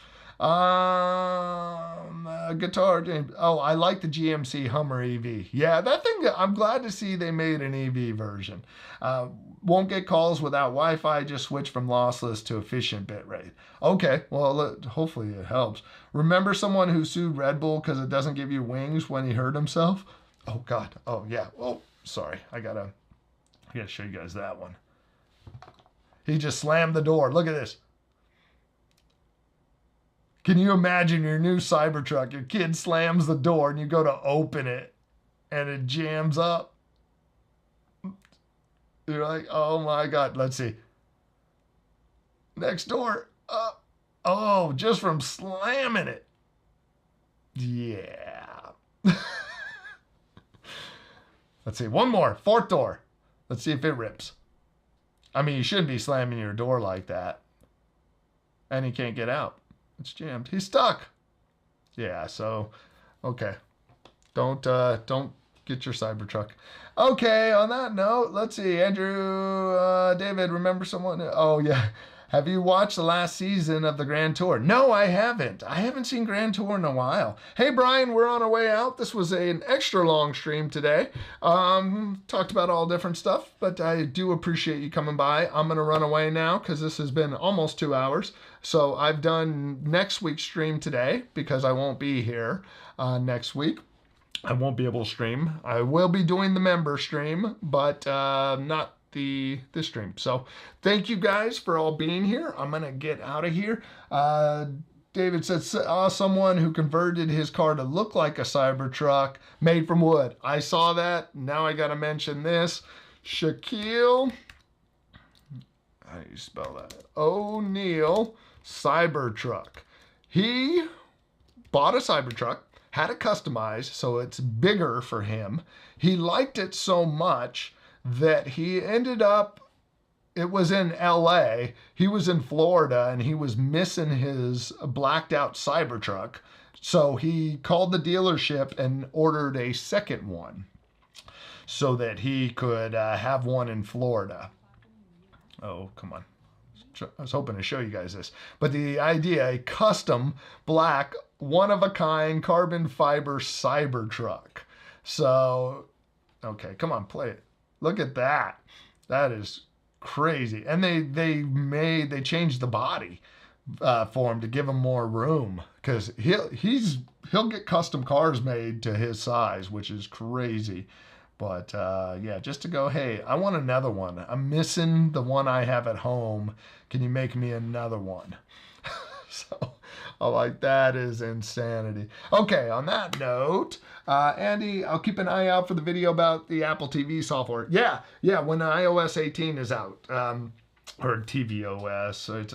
Guitar James. Oh, I like the GMC Hummer EV. Yeah, that thing, I'm glad to see they made an EV version. Won't get calls without Wi-Fi, just switch from lossless to efficient bitrate. Okay, well, hopefully it helps. Remember someone who sued Red Bull because it doesn't give you wings when he hurt himself? Oh God, oh yeah, oh, sorry, I gotta show you guys that one. He just slammed the door, look at this. Can you imagine your new Cybertruck? Your kid slams the door and you go to open it and it jams up. You're like, oh my God. Let's see. Next door. Oh, just from slamming it. Yeah. Let's see. One more. Fourth door. Let's see if it rips. I mean, you shouldn't be slamming your door like that. And he can't get out. It's jammed. He's stuck. Yeah, so, okay. Don't get your Cybertruck. Okay, on that note, let's see. Andrew, David, remember someone? Oh, yeah. Have you watched the last season of the Grand Tour? No, I haven't. I haven't seen Grand Tour in a while. Hey, Brian, we're on our way out. This was an extra long stream today. Talked about all different stuff, but I do appreciate you coming by. I'm going to run away now because this has been almost 2 hours. So I've done next week's stream today because I won't be here next week. I won't be able to stream. I will be doing the member stream, but not this stream. So thank you guys for all being here. I'm gonna get out of here. David said someone who converted his car to look like a Cybertruck made from wood. I saw that. Now I gotta mention this. Shaquille, how do you spell that? O'Neal Cybertruck. He bought a Cybertruck, had it customized so it's bigger for him. He liked it so much that he ended up, it was in LA, he was in Florida and he was missing his blacked out Cybertruck. So he called the dealership and ordered a second one so that he could have one in Florida. Oh, come on. I was hoping to show you guys this. But the idea, a custom black, one-of-a-kind carbon fiber Cybertruck. So, okay, come on, play it. Look at that. That is crazy. And they changed the body for him to give him more room because he'll get custom cars made to his size, which is crazy. But yeah, just to go, hey, I want another one. I'm missing the one I have at home. Can you make me another one? So, that is insanity. Okay, on that note, Andy, I'll keep an eye out for the video about the Apple TV software. Yeah, when iOS 18 is out, or tvOS. It's,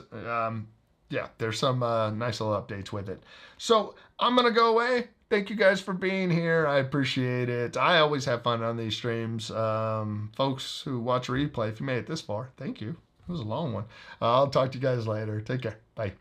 yeah, there's some nice little updates with it. So I'm going to go away. Thank you guys for being here. I appreciate it. I always have fun on these streams. Folks who watch replay, if you made it this far, thank you. It was a long one. I'll talk to you guys later. Take care. Bye.